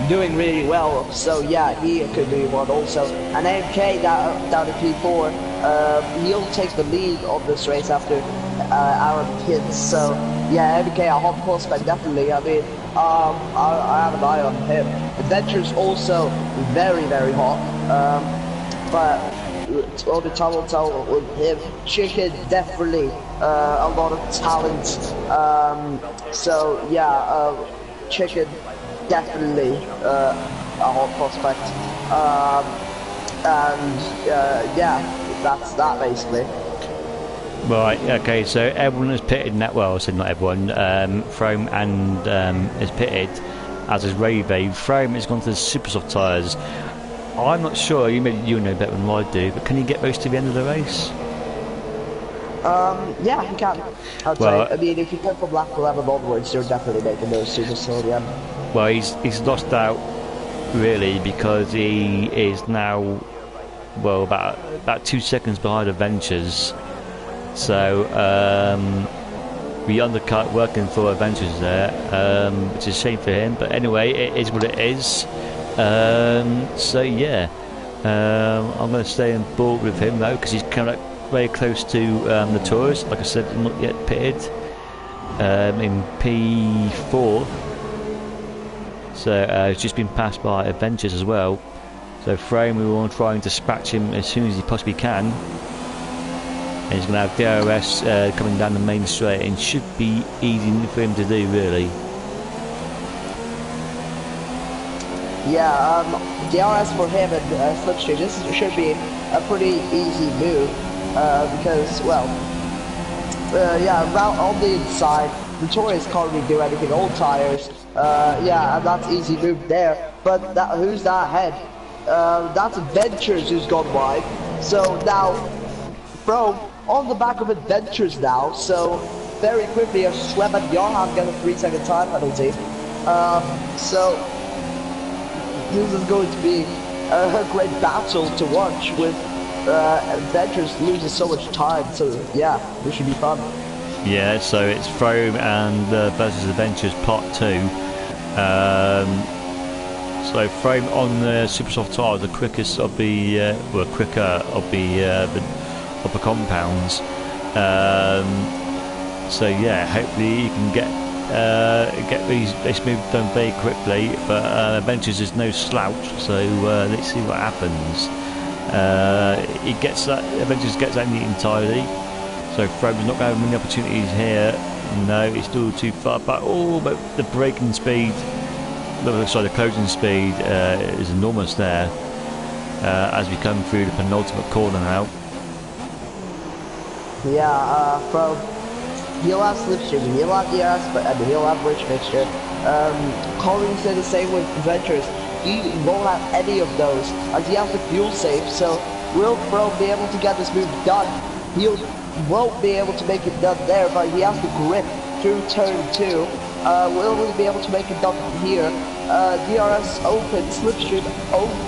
doing really well, so yeah, he could be one also. And AMK down at P4, he'll take the lead on this race after Aaron hits, so yeah, AMK a hot prospect definitely. I mean, I have an eye on him. Adventure's also very, very hot, but all the time will tell with him. Chicken definitely a lot of talent, so yeah, Chicken definitely a hot prospect, and yeah, that's that basically. Right, okay, so everyone has pitted now. Well, I said not everyone. Frome and is pitted, as is Ravey. Frome has gone to the super soft tyres. I'm not sure, you know better than I do, but can you get those to the end of the race? Yeah, you can. I'd say. I mean, if you go from lap 11 onwards, you're definitely making those to the end. Well, he's lost out, really, because he is now, well, about 2 seconds behind Adventures. So, we undercut working for Adventures there, which is a shame for him. But anyway, it is what it is. So, yeah, I'm going to stay on board with him, though, because he's coming up very close to the Tours. Like I said, not yet pitted in P4. So he's just been passed by Adventures as well. So Frame, we want to try and dispatch him as soon as he possibly can. And he's going to have DRS coming down the main straight, and should be easy for him to do, really. Yeah, DRS for him and Slipstream, this should be a pretty easy move, because, well, yeah, around on the inside, Notorious can't really do anything, all tires, yeah, and that's easy move there. But who's that ahead? That's Adventures who's gone wide. So now, Frome on the back of Adventures now, so very quickly Schweb and Johan get a 3-second time penalty. So this is going to be a great battle to watch, with Adventures losing so much time, so yeah, this should be fun. Yeah, so it's Frome and versus Adventures Part 2. So Frome on the super soft tyre, the quickest of the quicker of the compounds. So yeah, hopefully you can get this move done very quickly. But Adventures is no slouch, so let's see what happens. Adventures gets that neat and tidy. So Frome's not going to have many opportunities here. No, it's still too far back. Oh, but the braking speed, sorry, the closing speed is enormous there, as we come through the penultimate corner now. Yeah, Frome, he'll have slipstream, he'll have DRS, and he'll have rich mixture. Collins said the same with Adventures. He won't have any of those, as he has the fuel save. So will Frome be able to get this move done? He won't be able to make it done there, but he has the grip through turn 2. Will he be able to make it done here? DRS open, slipstream open.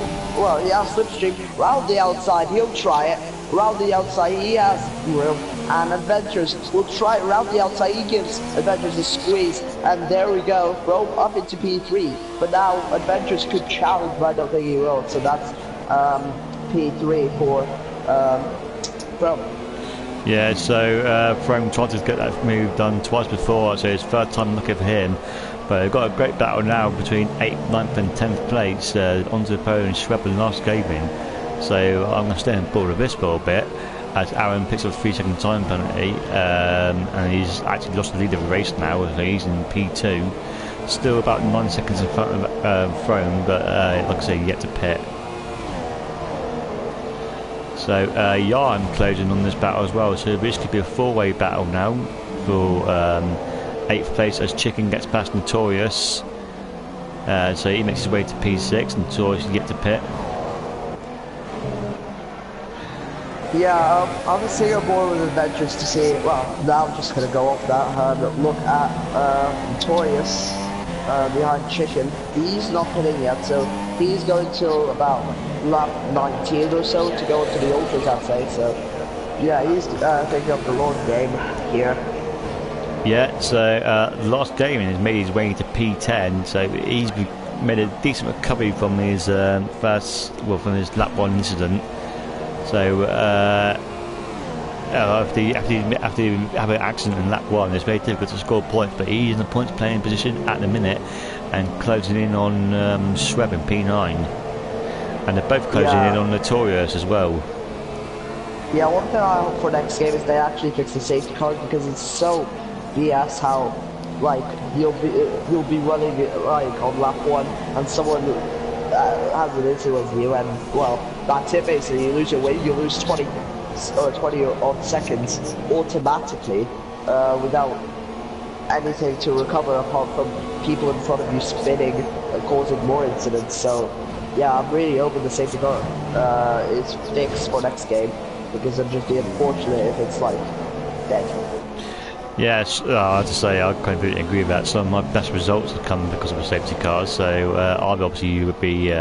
Well, he has slipstream round the outside. He'll try it round the outside. He has room, and Adventures will try it round the outside. He gives Adventures a squeeze, and there we go. Frome up into P3, but now Adventures could challenge, but I don't think he will. So that's P3 for Frome. Yeah, so Frome tried to get that move done twice before, so it's third time looking for him. But they've got a great battle now between 8th, 9th and 10th place, onto the podium, Schweb and last gaming. So I'm going to stay on board with this for a bit, as Aaron picks up a 3-second time penalty, and he's actually lost the lead of the race now, so he's in P2. Still about 9 seconds in front of Frome, but like I say, yet to pit. So Yarn closing on this battle as well. So this could be a four-way battle now for 8th place as Chicken gets past Notorious. So he makes his way to P6, Notorious can get to pit. Yeah, obviously I'm more with adventures to see, well, now I'm just going to go off that and look at Notorious behind Chicken. He's not hitting yet, so he's going till about lap 19 or so to go into the Ultras, I'd say, so yeah, he's taking up the long game here. Yeah, so last game has made his way to P10, so he's made a decent recovery from his from his lap 1 incident. So after you have an accident in lap 1, it's very difficult to score points, but he's in the points playing position at the minute and closing in on Shreb in P9, and they're both closing in on Notorious as well. Yeah, one thing I hope for next game is they actually fix the safety cars, because it's so BS how like you'll be running like on lap 1 and someone has an incident with you, and well, that's it basically. You lose your weight, you lose 20 odd seconds automatically without anything to recover apart from people in front of you spinning and causing more incidents. So yeah, I'm really hoping the safety car is fixed for next game, because it'd just be unfortunate if it's like dead. Yes, I have to say I completely agree with that. Some of my best results have come because of the safety cars, so obviously would be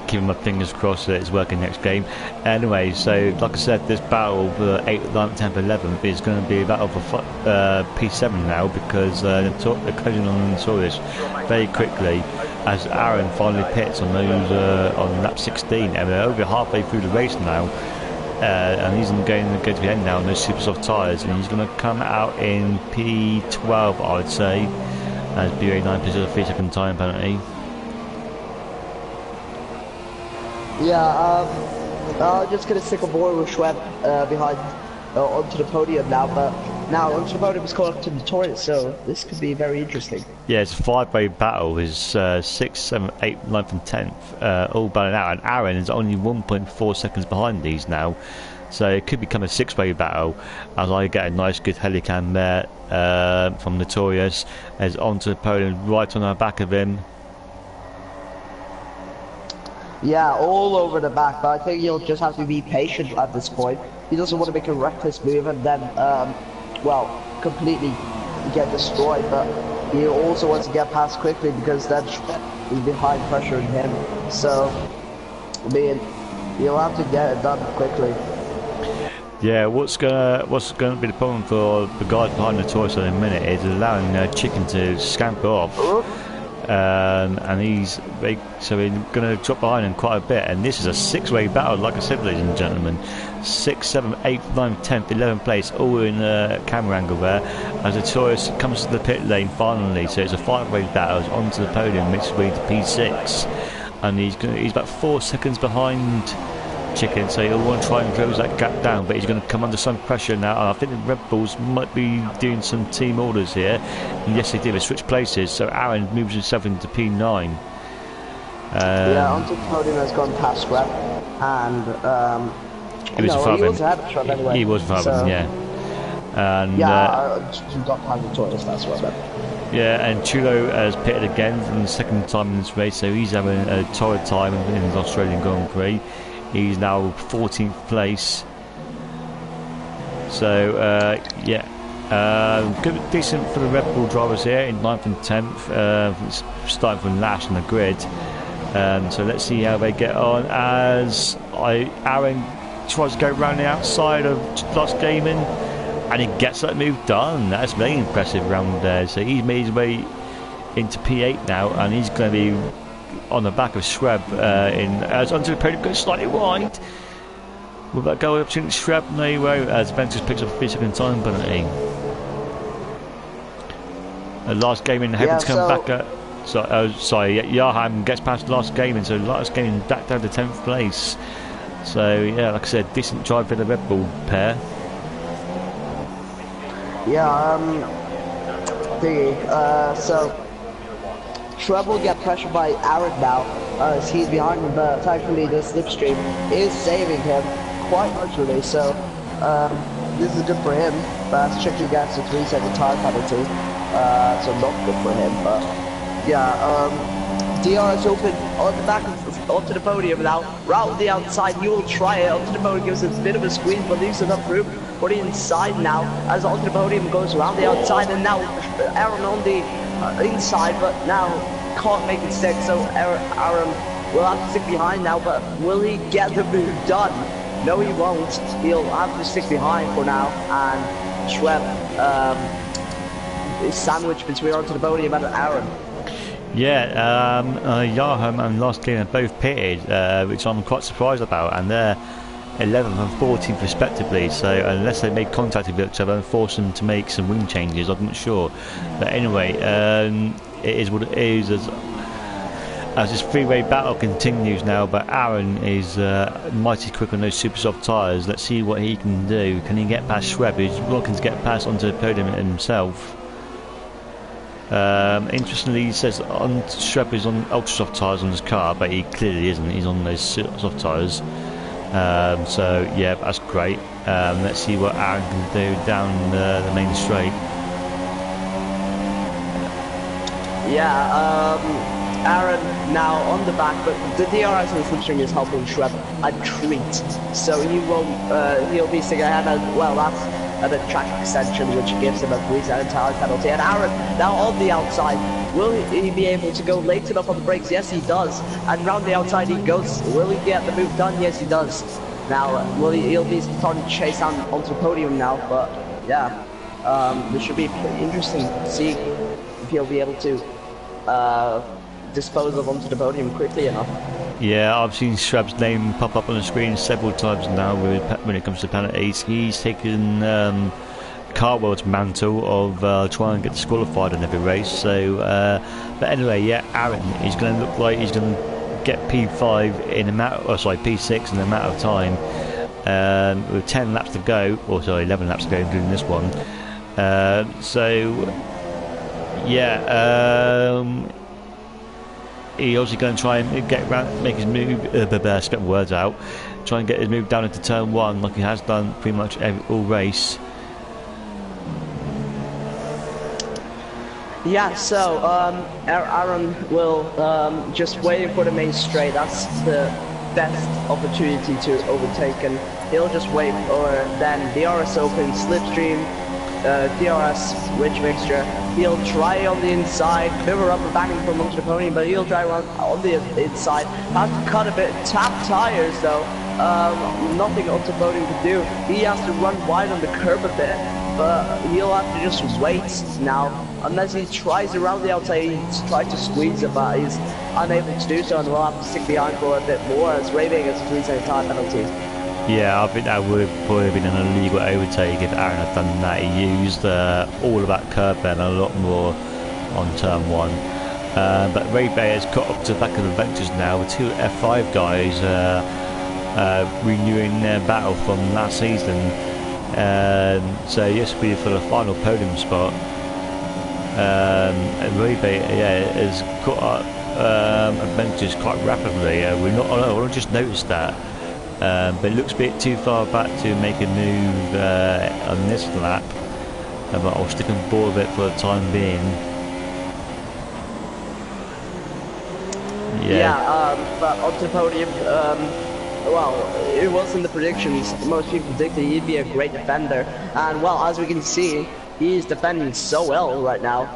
keeping my fingers crossed that it's working next game. Anyway, so like I said, this battle for 8th, 9th, 10th, 11th is going to be a battle for P7 now, because they're closing on Notorious very quickly as Aaron finally pits on those on lap 16, and they're over halfway through the race now. And he's going to the end now on those super soft tyres, and he's going to come out in P12, I would say, as BA9 plays a 3-second time penalty. Yeah, I'm just going to stick a board with Schweb behind onto the podium now, but now onto the podium is called up to Notorious, so this could be very interesting. Yeah, it's a 5-way battle. Is 6th, 7th, 8th, 9th and 10th all battling out, and Aaron is only 1.4 seconds behind these now, so it could become a 6-way battle as I get a nice good helicam there from Notorious as onto the podium right on the back of him. Yeah, all over the back, but I think you'll just have to be patient at this point. He doesn't want to make a reckless move and then, well, completely get destroyed, but he also wants to get past quickly, because then he's behind pressuring him. So, I mean, you'll have to get it done quickly. Yeah, what's gonna be the problem for the guys behind Notorious in a minute is allowing Chicken to scamper off. And he's going to drop behind him quite a bit, and this is a 6-way battle, like I said, ladies and gentlemen. 6th, 7th, 8th, 9th, 10th, 11th place, all in camera angle there, as Notorious comes to the pit lane finally. So it's a 5-way battle onto the podium, makes his way to P6, and he's about 4 seconds behind Chicken, so he'll want to try and close that gap down, but he's going to come under some pressure now, and I think the Red Bulls might be doing some team orders here, and yes they do, they switch places, so Aaron moves himself into P9. Yeah, onto the podium has gone past Red, and he was ahead of Shrub anyway. He was above him, yeah. And you got past Notorious, that's what I meant. Yeah, and Chulo has pitted again for the second time in this race, so he's having a torrid time in the Australian Grand Prix. He's now 14th place. So, good, decent for the Red Bull drivers here in 9th and 10th, starting from last on the grid. So let's see how they get on as Aaron tries to go round the outside of Lost Gaming, and he gets that move done. That's very impressive round there. So he's made his way into P8 now, and he's going to be on the back of Shreb as onto the podium, goes slightly wide. Will that go up to Shreb? No, he won't, as Ventus picks up a 3-second time penalty. The last game in having to come back at. Yarham gets past the last game, and so last game back down to 10th place. So yeah, like I said, decent drive for the Red Bull pair. Yeah, so Shrub will get pressured by Aaron now, as he's behind him, but thankfully the slipstream is saving him, quite much really. So this is good for him, but as Chicken gets a 3-second time penalty, so not good for him. But yeah, DRS open on the back onto the podium now, round the outside. He will try it onto the podium, gives it a bit of a squeeze, but leaves enough room for the inside now. As onto the podium goes around the outside, and now Aaron on the inside, but now can't make it stick. So Aaron will have to stick behind now, but will he get the move done? No, he won't. He'll have to stick behind for now, and Schweb is sandwiched between onto the podium and Aaron. Yeah, Yarham and Last Game are both pitted, which I'm quite surprised about, and they're 11th and 14th respectively, so unless they make contact with each other and force them to make some wing changes, I'm not sure. But anyway, it is what it is as this three-way battle continues now, but Aaron is mighty quick on those super soft tyres. Let's see what he can do. Can he get past Schweb, who's looking to get past onto the podium himself? Interestingly, he says Schweb is on ultra soft tyres on his car, but he clearly isn't. He's on those soft tyres. So yeah, that's great. Let's see what Aaron can do down the main straight. Yeah, Aaron now on the back, but the DRS and the slipstream is helping Schweb a treat. So he won't. He'll be sticking ahead as well. That's the track extension, which gives him a 3-second time penalty. And Aaron now on the outside. Will he be able to go late enough on the brakes? Yes, he does. And round the outside he goes. Will he get the move done? Yes, he does. Now, he'll be starting to chase down onto the podium now. But yeah, this should be pretty interesting to see if he'll be able to dispose of onto the podium quickly enough. Yeah, I've seen Schweb's name pop up on the screen several times now when it comes to penalties. He's taken Carwell's mantle of trying to get disqualified in every race. So, but anyway, yeah, Aaron is going to look like he's going to get P5 in a matter, P6 in a matter of time. With 10 laps to go, 11 laps to go, including this one. So, yeah. He's also going to try and get around, make his move, spit words out, try and get his move down into turn 1 like he has done pretty much all race. Yeah, so Aaron will just waiting for the main straight. That's the best opportunity to overtake, and he'll just wait for then DRS open, slipstream, DRS rich mixture. He'll try on the inside, mirror up and banging from amongst the podium, but he'll try on the inside. Has to cut a bit, tap tires though. Nothing on the podium to do. He has to run wide on the curb a bit, but he'll have to just wait now. Unless he tries around the outside, he tries to squeeze it, but he's unable to do so, and we'll have to stick behind for a bit more as Raving gets a 3-second time penalty. Yeah, I think that would have probably been an illegal overtake if Aaron had done that. He used all of that curb then a lot more on turn 1. But Ray Bay has got up to the back of the Ventures now with 2 F5 guys renewing their battle from last season. So yes, will be for the final podium spot. And Ray Bay, has got up Ventures quite rapidly. I just noticed that. But it looks a bit too far back to make a move on this lap, but I'll stick on board with it for the time being. But onto the podium, well, it was in the predictions. Most people predicted he'd be a great defender, and well, as we can see, he's defending so well right now,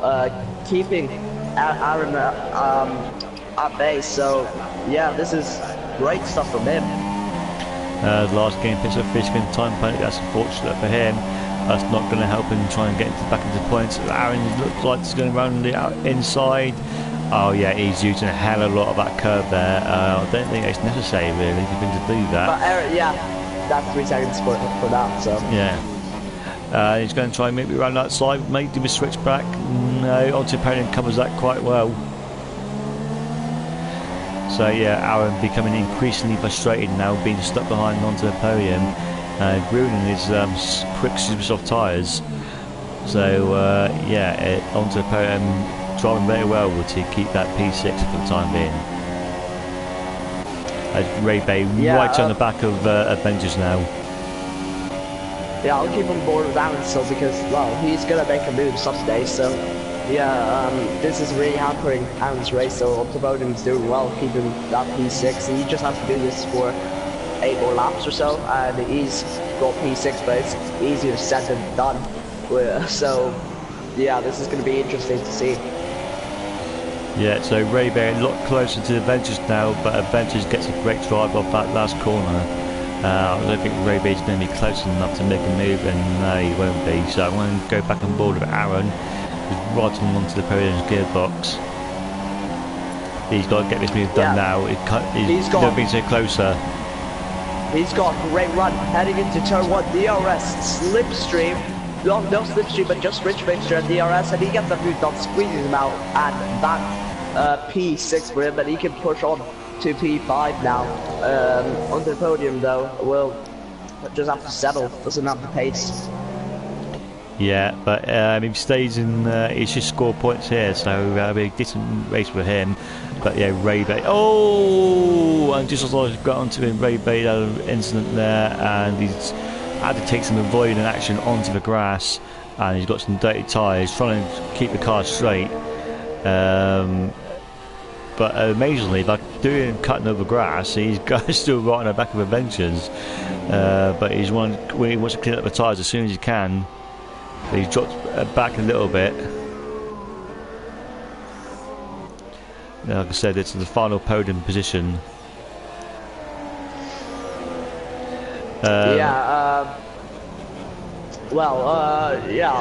keeping Aaron at bay. So yeah, this is great stuff from him. Last game picks up 3-second time penalty. That's unfortunate for him. That's not going to help him try and get back into points. Aaron looks like he's going around the inside. Oh yeah, he's using a hell of a lot of that curve there. I don't think it's necessary really for him to do that. But Aaron, yeah, that's 3 seconds for that. So yeah, he's going to try and make me around that side. Maybe do a switch back. No, onto podium covers that quite well. So yeah, Aaron becoming increasingly frustrated now, being stuck behind onto the podium, ruining his quick super soft tyres. So yeah, onto the podium, driving very well to keep that P6 for the time being. as Ray Bay right on the back of Avengers now. Yeah, I'll keep on board with Aaron still because, well, he's gonna make a move someday, so yeah, this is really hampering Aaron's race, so Ultravodium's doing well, keeping that P6, and he just has to do this for 8 more laps or so, and he's got P6, but it's easier said than done. So yeah, this is going to be interesting to see. Yeah, so Ray Bay a lot closer to Adventures now, but Adventures gets a great drive off that last corner. I don't think Ray Bay's going to be close enough to make a move, and no, he won't be. So I'm going to go back on board with Aaron, who's right on onto the podium's gearbox. He's got to get this move done now. He's never been so closer. He's got a great run heading into turn 1. DRS slipstream. No slipstream, but just rich mixture and DRS, and he gets that move done, squeezes him out, and that P6 for him, and he can push on to P5 now. Onto the podium though, will just have to settle, doesn't have the pace. Yeah, but if he stays in, he should score points here, so it'll be a decent race for him. But yeah, Ray Bay. Oh, and just as I got onto him, Ray Bay had an incident there, and he's had to take some avoiding action onto the grass, and he's got some dirty tyres, trying to keep the car straight. But amazingly, by cutting over grass, he's still right on the back of Adventures. But he wants to clean up the tyres as soon as he can. But he's dropped back a little bit. Like I said, it's the final podium position. Yeah,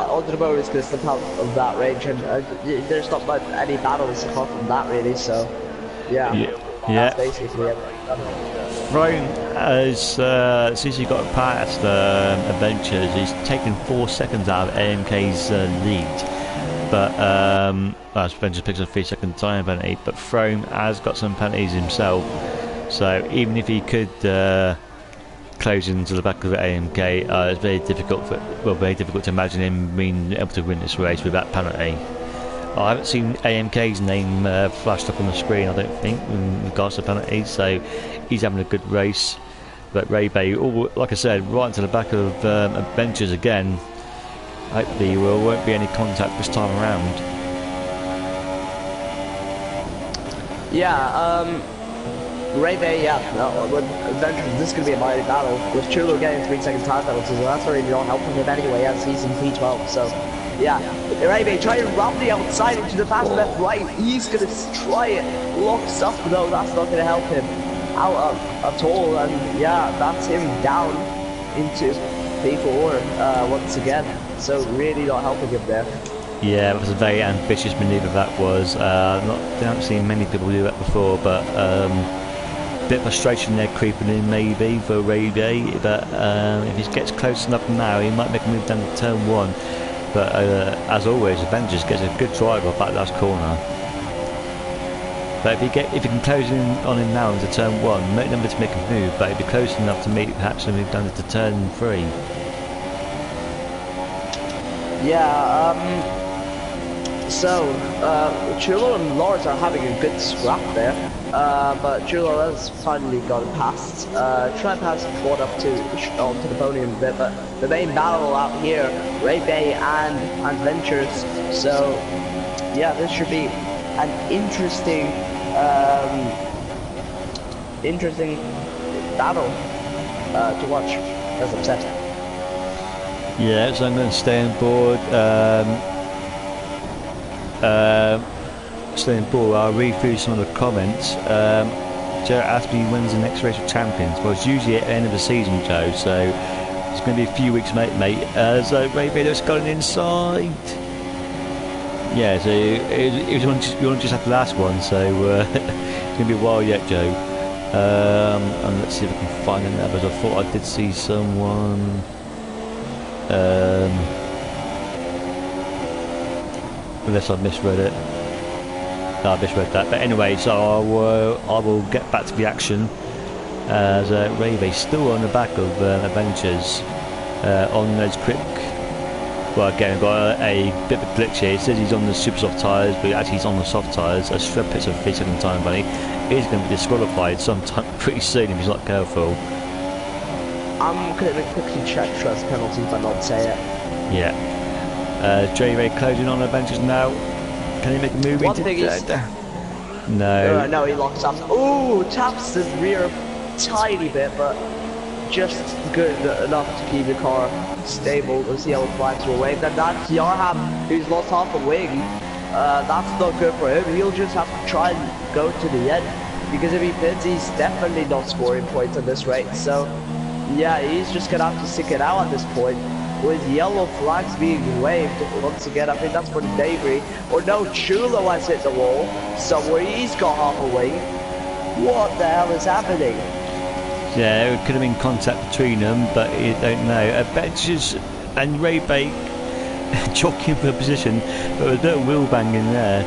Ultravodium is going to step out of that range, and there's not much any battles apart from that really, so yeah. That's basically it. Ryan, as soon as he got past Adventures, he's taken 4 seconds out of AMK's lead. But Adventures picks up a 3-second time penalty, but Frome has got some penalties himself, so even if he could close into the back of the AMK, it's very difficult to imagine him being able to win this race with that penalty. I haven't seen AMK's name flashed up on the screen, I don't think, in regards to penalties, so he's having a good race. But Ray Bay, like I said, right into the back of Adventures again. Hopefully there won't be any contact this time around. Ray Bay, with Adventures, this is going to be a mighty battle. With Chulo getting 3-second time penalties, and that's really not helping him anyway, as he's in P12, so yeah. Ray Bay trying to round the outside into the fast left right. He's going to try it. Locks up though, that's not going to help him out at all, and yeah, that's him down into P4 once again. So really not helping him there. Yeah, that was a very ambitious manoeuvre that was. Haven't seen many people do that before, but bit of frustration there creeping in maybe for Ray Bay, but if he gets close enough now, he might make a move down to turn 1. But as always, Avengers gets a good drive off that last corner. But if he can close in on him now into turn 1, make number to make a move, but he'd be close enough to perhaps move down to turn 3. So Chulo and Lawrence are having a good scrap there, but Chulo has finally got past. Trent has caught up onto the podium a bit, but the main battle out here, Ray Bay and Adventures. So yeah, this should be an interesting battle to watch, as I've said. Yeah, so I'm going to stay on board. I'll read through some of the comments. Joe asked me when's the next race of champions. Well, it's usually at the end of the season, Joe, so it's going to be a few weeks, mate. So Ray Bay's got an inside. Yeah, so you want to just have the last one, so it's going to be a while yet, Joe. And let's see if I can find any others. I thought I did see someone. Unless I misread it. No, I misread that. But anyway, so I will get back to the action as Ray Bay still on the back of Adventures on those quick. Well, again, I've got a bit of a glitch here. It says he's on the super soft tyres, but actually he's on the soft tyres. A Shred picks a 3-second time, buddy. he's going to be disqualified sometime pretty soon if he's not careful. I'm going to quickly check trust penalty if I not say it. Yeah. J-Ray closing on the benches now. Can he make a move? One thing is... No. No, he locks up. Ooh, taps the rear tiny bit, but just good enough to keep the car stable. Those yellow flags were waved, and that's Yarham, who's lost half a wing. That's not good for him. He'll just have to try and go to the end, because if he pits, he's definitely not scoring points at this rate. So, yeah, he's just gonna have to stick it out at this point. With yellow flags being waved once again, I think that's for the debris. Or no, Chulo has hit the wall somewhere. He's got half a wing. What the hell is happening? Yeah, it could have been contact between them, but you don't know. Adventures and Ray Bake jockeying for a position, but a little wheel bang in there.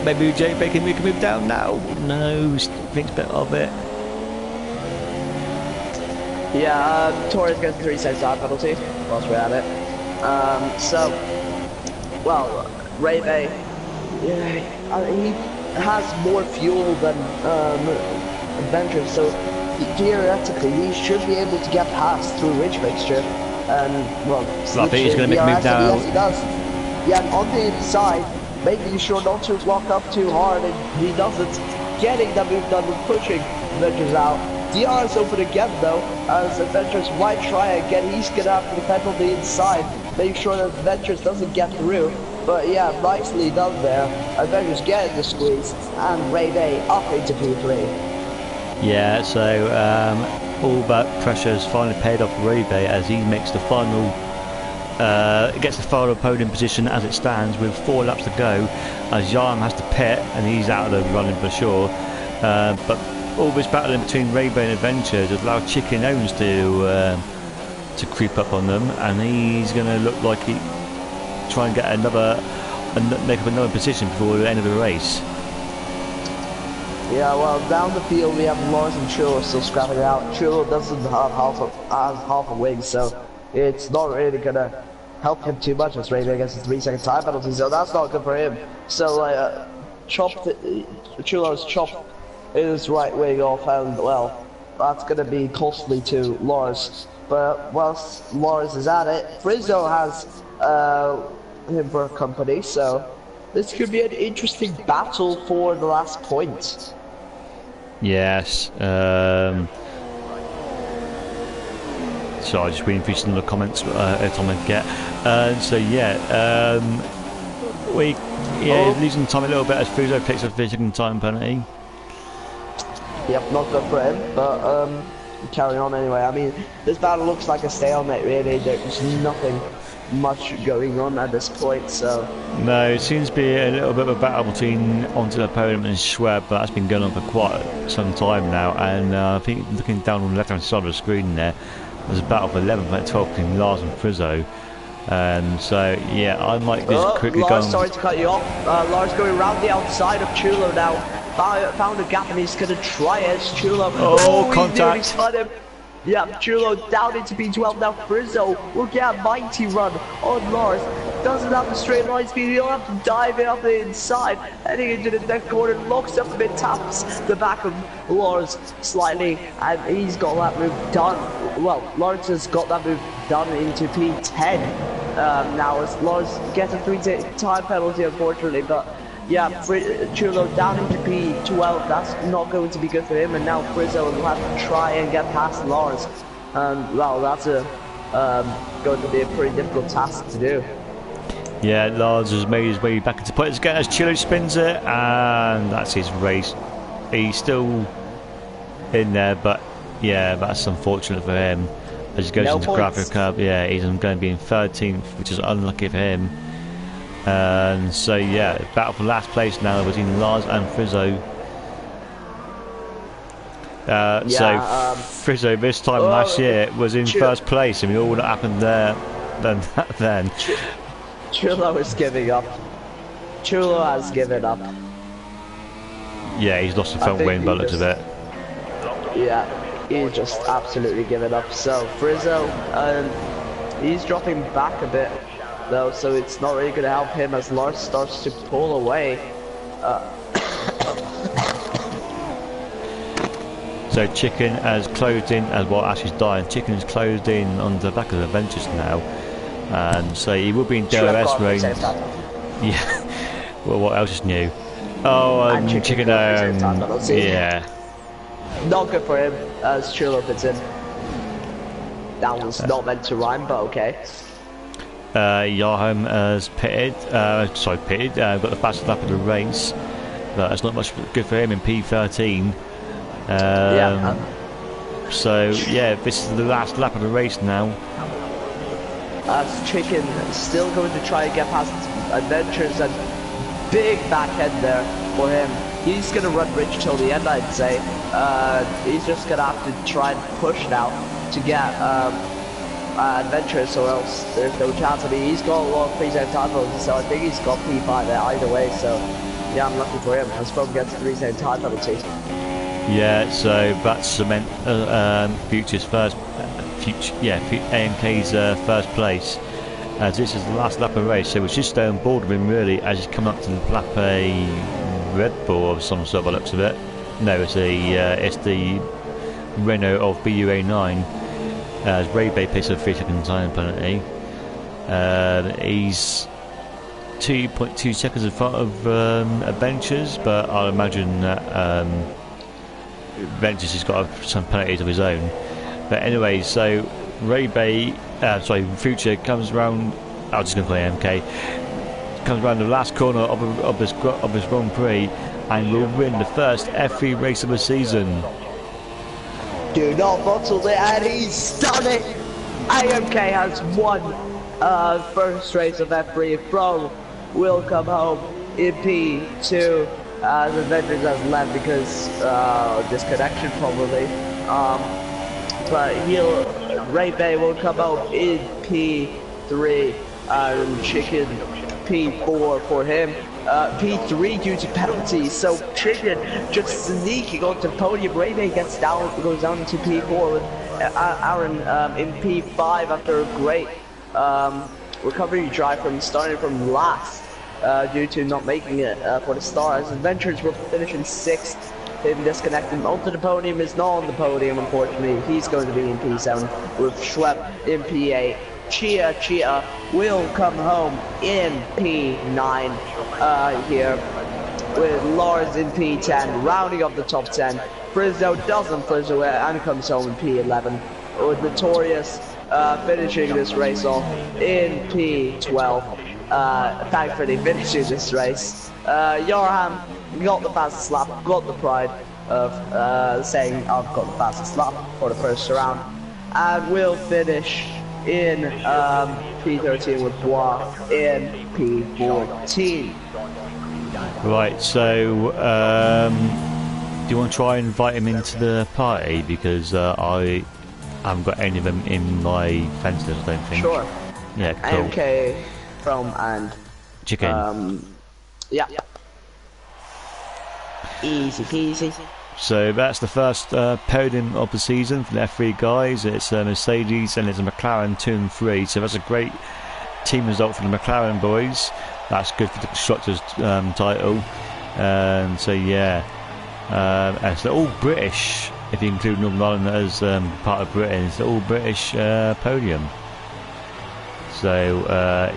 Maybe Jay Bake can move down now. No, thinks better of it. Yeah, Torres gets a 3-second time penalty whilst we're at it. Well, Ray Bay, yeah, he has more fuel than Adventure, so theoretically he should be able to get past through Ridge Mixture. And well, I think he's going to make a move down. Yes, he does. Yeah, on the inside, making sure not to walk up too hard, and he doesn't. Getting that move done and pushing Adventures out. DR is open again though, as Adventures might try again. He's gonna have to defend on the inside, make sure that Adventures doesn't get through. But yeah, nicely done there. Adventures getting the squeeze, and Ray Bay up into P3. Yeah, so all that pressure has finally paid off Ray Bay as he makes the final, gets the final podium position as it stands with 4 laps to go, as Yarm has to pit and he's out of the running for sure. But all this battle in between Ray Bay and Adventures has allowed Chicken Owens to creep up on them, and he's going to look like he try and get make up another position before the end of the race. Yeah, well, down the field we have Lars and Chulo still scrapping it out. Chulo doesn't have half a wing, so it's not really gonna help him too much as Ray Bay gets a 3-second time penalty, so that's not good for him. So Chulo's chopped his right wing off, and well, that's gonna be costly to Lars. But whilst Lars is at it, Frizzo has him for company, so this could be an interesting battle for the last point. Yes. So I just reading through some of the comments every time I get. So yeah, losing time a little bit as Frizzo takes a 3-second time penalty. Yep, not good for him, but carry on anyway. I mean, this battle looks like a stalemate really. There's nothing much going on at this point, so... No, it seems to be a little bit of a battle between onto the podium and Schwab, but that's been going on for quite some time now, and I think looking down on the left-hand side of the screen there's a battle for 11th and 12th between Lars and Frizzo. So, yeah, I might just quickly go on... sorry to cut you off. Lars going around the outside of Chulo now. Found a gap and he's going to try it. Chulo. Oh, contact. Yeah, Chulo down into P12 now. Frizzo will get a mighty run on Lars. Doesn't have the straight line speed. He'll have to dive in up the inside, heading into the next corner, locks up a bit, taps the back of Lars slightly, and he's got that move done. Well, Lars has got that move done into P10 now as Lars gets a 3-time penalty, unfortunately, but. Yeah, Chulo down into P12, that's not going to be good for him, and now Frizzo will have to try and get past Lars. Well, that's going to be a pretty difficult task to do. Yeah, Lars has made his way back into points again as Chulo spins it, and that's his race. He's still in there, but yeah, that's unfortunate for him. As he goes into graphic curb, yeah, he's going to be in 13th, which is unlucky for him. So yeah, battle for last place now between Lars and Frizzo. So Frizzo this time last year was in first place. I mean, all that happened there, then. Chulo is giving up. Chulo has given up. Yeah, he's lost the front wing by the looks of it. Yeah, he's just absolutely given up. So Frizzo, he's dropping back a bit. though, so it's not really going to help him as Lars starts to pull away. So Chicken has closed in, as well Ash is dying. Chicken is closed in on the back of the Adventures now. So he will be in DRS range. Yeah. Well, what else is new? Oh, Chicken yeah. Not good for him as Chulo fits in. That was not meant to rhyme, but okay. Yarham has pitted. Got the fastest lap of the race. But that's not much good for him in P13. So yeah, this is the last lap of the race now. As Chicken still going to try and get past Adventures, and big backhand there for him. He's going to run rich till the end, I'd say. He's just going to have to try and push now to get Adventures, or else there's no chance. I mean, he's got a lot of pre-save titles, so I think he's got P5 there either way. So yeah, I'm lucky for him. As From gets 3 save time penalty. Yeah, so that's cement Future's first, AMK's first place. As this is the last lap of the race, so we're just stay on board with him really as he's coming up to lap a Red Bull of some sort by the looks of it. No, it's the Renault of BUA9. As Ray Bay picks a 3-second time penalty. He's 2.2 seconds in front of Adventures, but I'll imagine that Adventures has got some penalties of his own. But anyway, so Future comes round. I'm just going to play MK. Comes round the last corner of his Grand Prix and will win the first F3 race of the season. Do not bottle it, and he's done it. AMK has won first race of F3. From will come home in P2. The Adventures has left because disconnection probably. But Ray Bay will come out in P3 and Chicken P4 for him. P3 due to penalties, so Chicken just sneaking onto the podium. Ray Bay goes down to P4 with Aaron in P5 after a great recovery drive starting from last due to not making it for the stars. Adventures will finish in 6th. Him disconnecting onto the podium is not on the podium, unfortunately. He's going to be in P7 with Schwepp in P8. Chia will come home in P9 here with Lars in P10, rounding up the top 10. Frizzo doesn't frizz away and comes home in P11 with Notorious finishing this race off in P12. Thankfully finishing this race. Yarham got the fastest lap, got the pride of saying I've got the fastest lap for the first round, and will finish in P13 with Bois in P14. Right, so do you want to try and invite him into the party, because I haven't got any of them in my fences, I don't think. Sure. Yeah, cool. MK, From and Chicken. Yeah. Easy peasy. So that's the first podium of the season for the F3 guys. It's Mercedes and it's a McLaren 2 and 3. So that's a great team result for the McLaren boys. That's good for the constructors title. So yeah, and so they're all British. If you include Northern Ireland as part of Britain, it's all British podium. So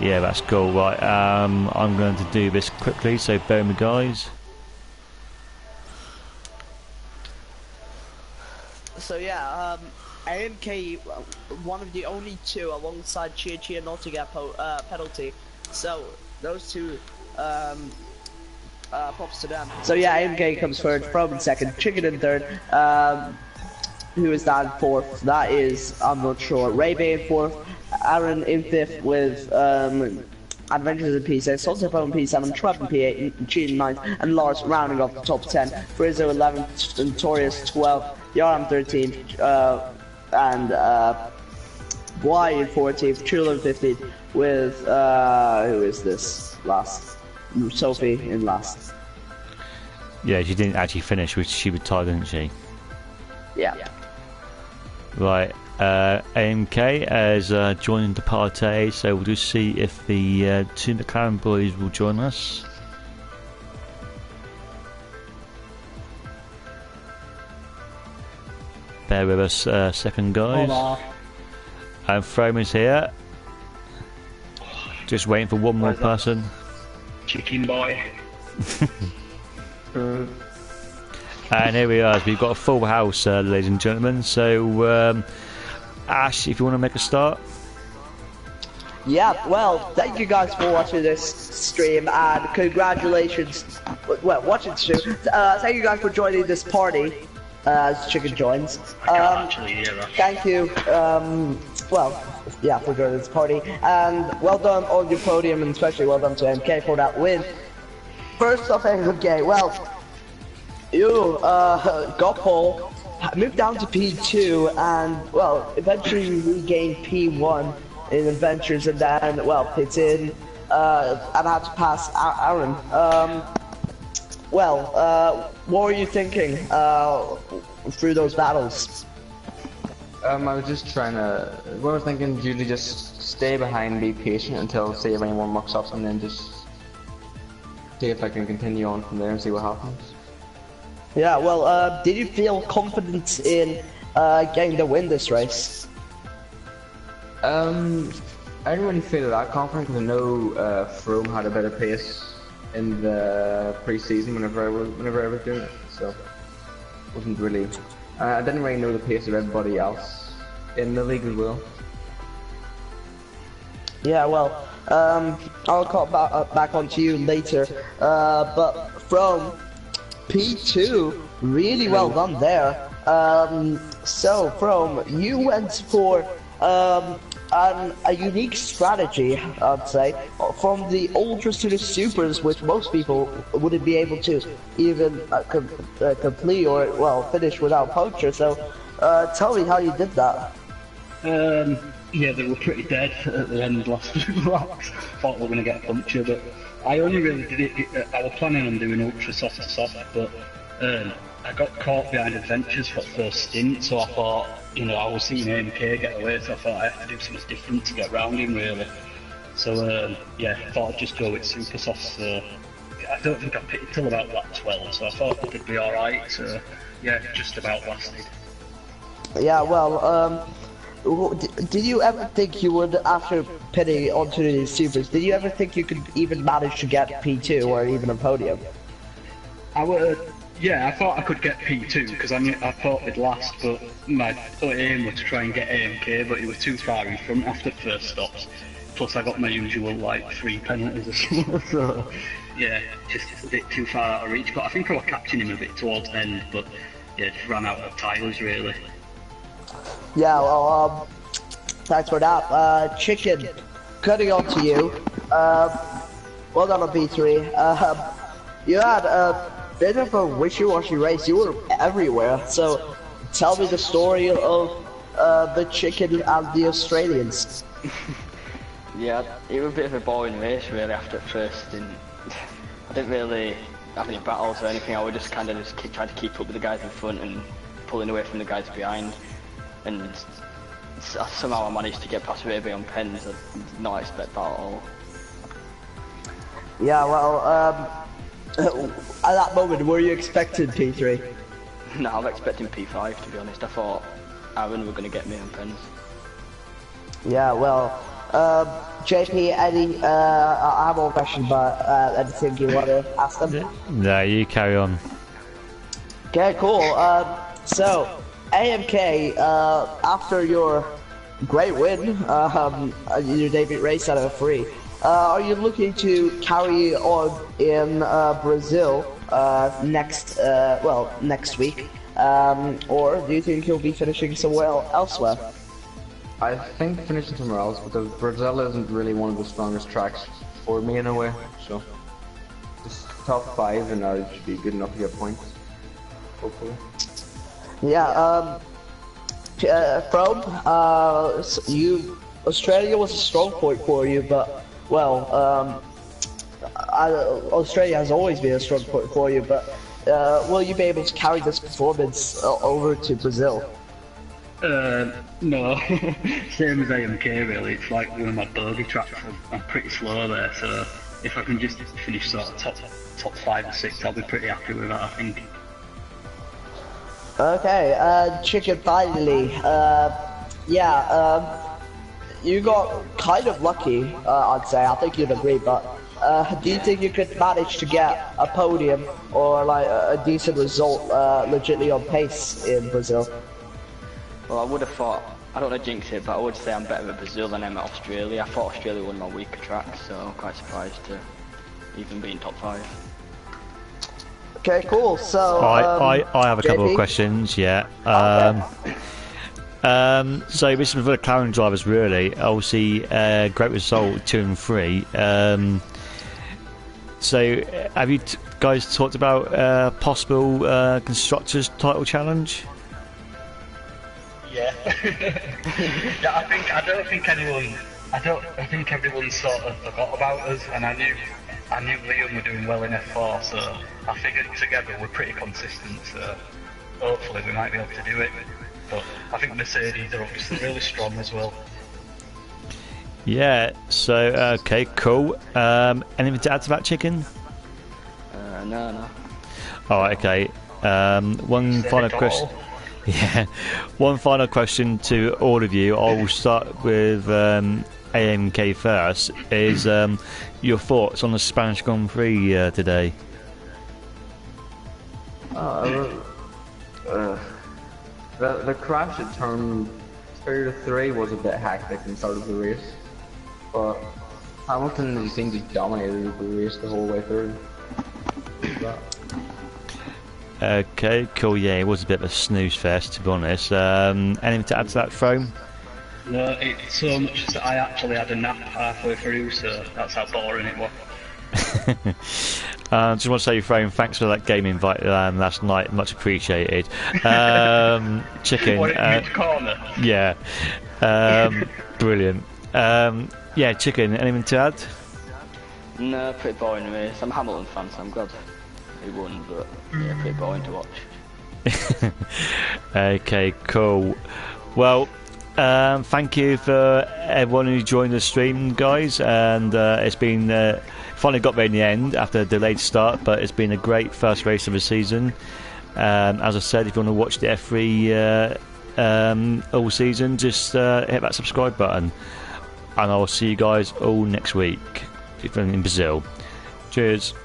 yeah, that's cool. Right, I'm going to do this quickly. So bear with me, guys. So yeah, AMK, one of the only two alongside Chia not to get penalty. So those two, props to them. So yeah, AMK comes third, From in second, Chicken in third. Who is that in fourth? That is, I'm not sure. Ray Bay in fourth, Aaron in fifth with Adventures in P6, Solstice in P7, Trump in P8, Cheat in 9th, and Lars rounding off the top 10. Frizzo 11th, Notorious 12th, Yaram 13th, and Boy in 14th, Chulo in 15th, with, who is this last? Sophie in last. Yeah, she didn't actually finish, which she retired, didn't she? Yeah. Right, AMK has joined the party, so we'll just see if the two McLaren boys will join us. Bear with us a second, guys. Hola. And Frome is here. Just waiting for one more person. Chicken boy. And here we are. We've got a full house, ladies and gentlemen. So, Ash, if you want to make a start. Yeah, well, thank you guys for watching this stream, and congratulations. Well, watching the stream. Thank you guys for joining this party as Chicken joins. Thank you. Well, yeah, for joining this party, and well done on your podium, and especially well done to MK for that win. First off, MK, well, you got pole, moved down to P2, and well, eventually regained P1 in adventures, and then well, pit in, and had to pass Aaron. What were you thinking through those battles? I was just trying to. What I was thinking, usually just stay behind, be patient until see if anyone mucks up, and then just see if I can continue on from there and see what happens. Yeah, well, did you feel confident in getting the win this race? I didn't really feel that confident because I know Frome had a better pace in the pre-season whenever I was doing it, so wasn't really. I didn't really know the pace of everybody else in the league as well. Yeah, well, I'll call back onto you later. But from P2, really well done there. So from you went for a unique strategy, I'd say, from the ultras to the supers, which most people wouldn't be able to even complete or well finish without puncture. So tell me how you did that. Yeah, they were pretty dead at the end of the last few laps. Thought we were going to get a puncture, but I only really did it. I was planning on doing ultra soft to soft, but I got caught behind adventures for the first stint, so I thought, you know, I was seeing AMK get away, so I thought I had to do something different to get round him, really. So, yeah, I thought I'd just go with super soft. So I don't think I pitted till about lap 12, so I thought it would be alright. So, yeah, just about lasted. Yeah, well, did you ever think you would, after pitting onto the supers, did you ever think you could even manage to get P2 or even a podium? Yeah, I thought I could get P2 because I thought we'd last, but my aim was to try and get AMK, but he was too far in front after the first stops. Plus I got my usual like 3 penalties or so. So yeah, just a bit too far out of reach. But I think I was catching him a bit towards the end, but yeah, just ran out of tyres really. Yeah, well, thanks for that. Chicken, cutting on to you. Well done on P3. You had a bit of a wishy-washy race. You were everywhere. So, tell me the story of the Chicken and the Australians. Yeah, it was a bit of a boring race really after first. I didn't really have any battles or anything. I was just kind of trying to keep up with the guys in front and pulling away from the guys behind. And somehow I managed to get past Raby on pens. I did not expect that at all. Yeah, well, at that moment, were you expecting P3? No, I'm expecting P5 to be honest. I thought Aaron were going to get me on pens. Yeah, well, JP, Eddie, I have one question, but anything you want to ask them? No, you carry on. Okay, cool. So, AMK, after your great win, your debut race out of F3, are you looking to carry on in Brazil next week, or do you think you'll be finishing somewhere elsewhere? I think finishing somewhere else because Brazil isn't really one of the strongest tracks for me in a way. So just top 5 and I should be good enough to get points, hopefully. Yeah. Australia was a strong point for you, but well, Australia has always been a strong point for you, but will you be able to carry this performance over to Brazil? No, same as AMK really. It's like one of my bogey tracks. I'm pretty slow there, so if I can just finish sort of top 5 or 6, I'll be pretty happy with that, I think. Okay, Chicken, finally. You got kind of lucky, I'd say. I think you'd agree, but do you think you could manage to get a podium or like a decent result legitimately on pace in Brazil? Well, I would have thought, I don't want to jinx it, but I would say I'm better at Brazil than I am at Australia. I thought Australia won my weaker track, so I'm quite surprised to even be in top 5. Okay, cool. So I have a couple of JP? questions. Yeah. So this is for the McLaren drivers, really. Obviously, great result 2 and 3. So have you guys talked about possible constructors title challenge? Yeah. Yeah, I think everyone sort of forgot about us, and I knew Liam were doing well in F4, so I figured together we're pretty consistent, so hopefully we might be able to do it. But I think Mercedes are obviously really strong as well. Yeah, so, okay, cool. Anything to add to that, Chicken? No. Alright, okay. One final question. Yeah, one final question to all of you. I will start with AMK first. Is your thoughts on the Spanish Grand Prix today? The crash at turn 2 to 3 was a bit hectic in the start of the race, but Hamilton seemed to dominate the race the whole way through. Okay, cool. Yeah, it was a bit of a snooze fest, to be honest. Anything to add to that, Throne? No, it's so much that I actually had a nap halfway through, so that's how boring it was. Just want to say, Throne, thanks for that game invite last night. Much appreciated. Chicken. What, corner? Yeah. Brilliant. Yeah, Chicken, anything to add? No, pretty boring race. I'm a Hamilton fan, so I'm glad he won, but yeah, pretty boring to watch. Okay, cool. Well, thank you for everyone who joined the stream, guys, and it's been finally got there in the end after a delayed start, but it's been a great first race of the season. As I said, if you want to watch the F3 all season, just hit that subscribe button, and I'll see you guys all next week in Brazil. Cheers.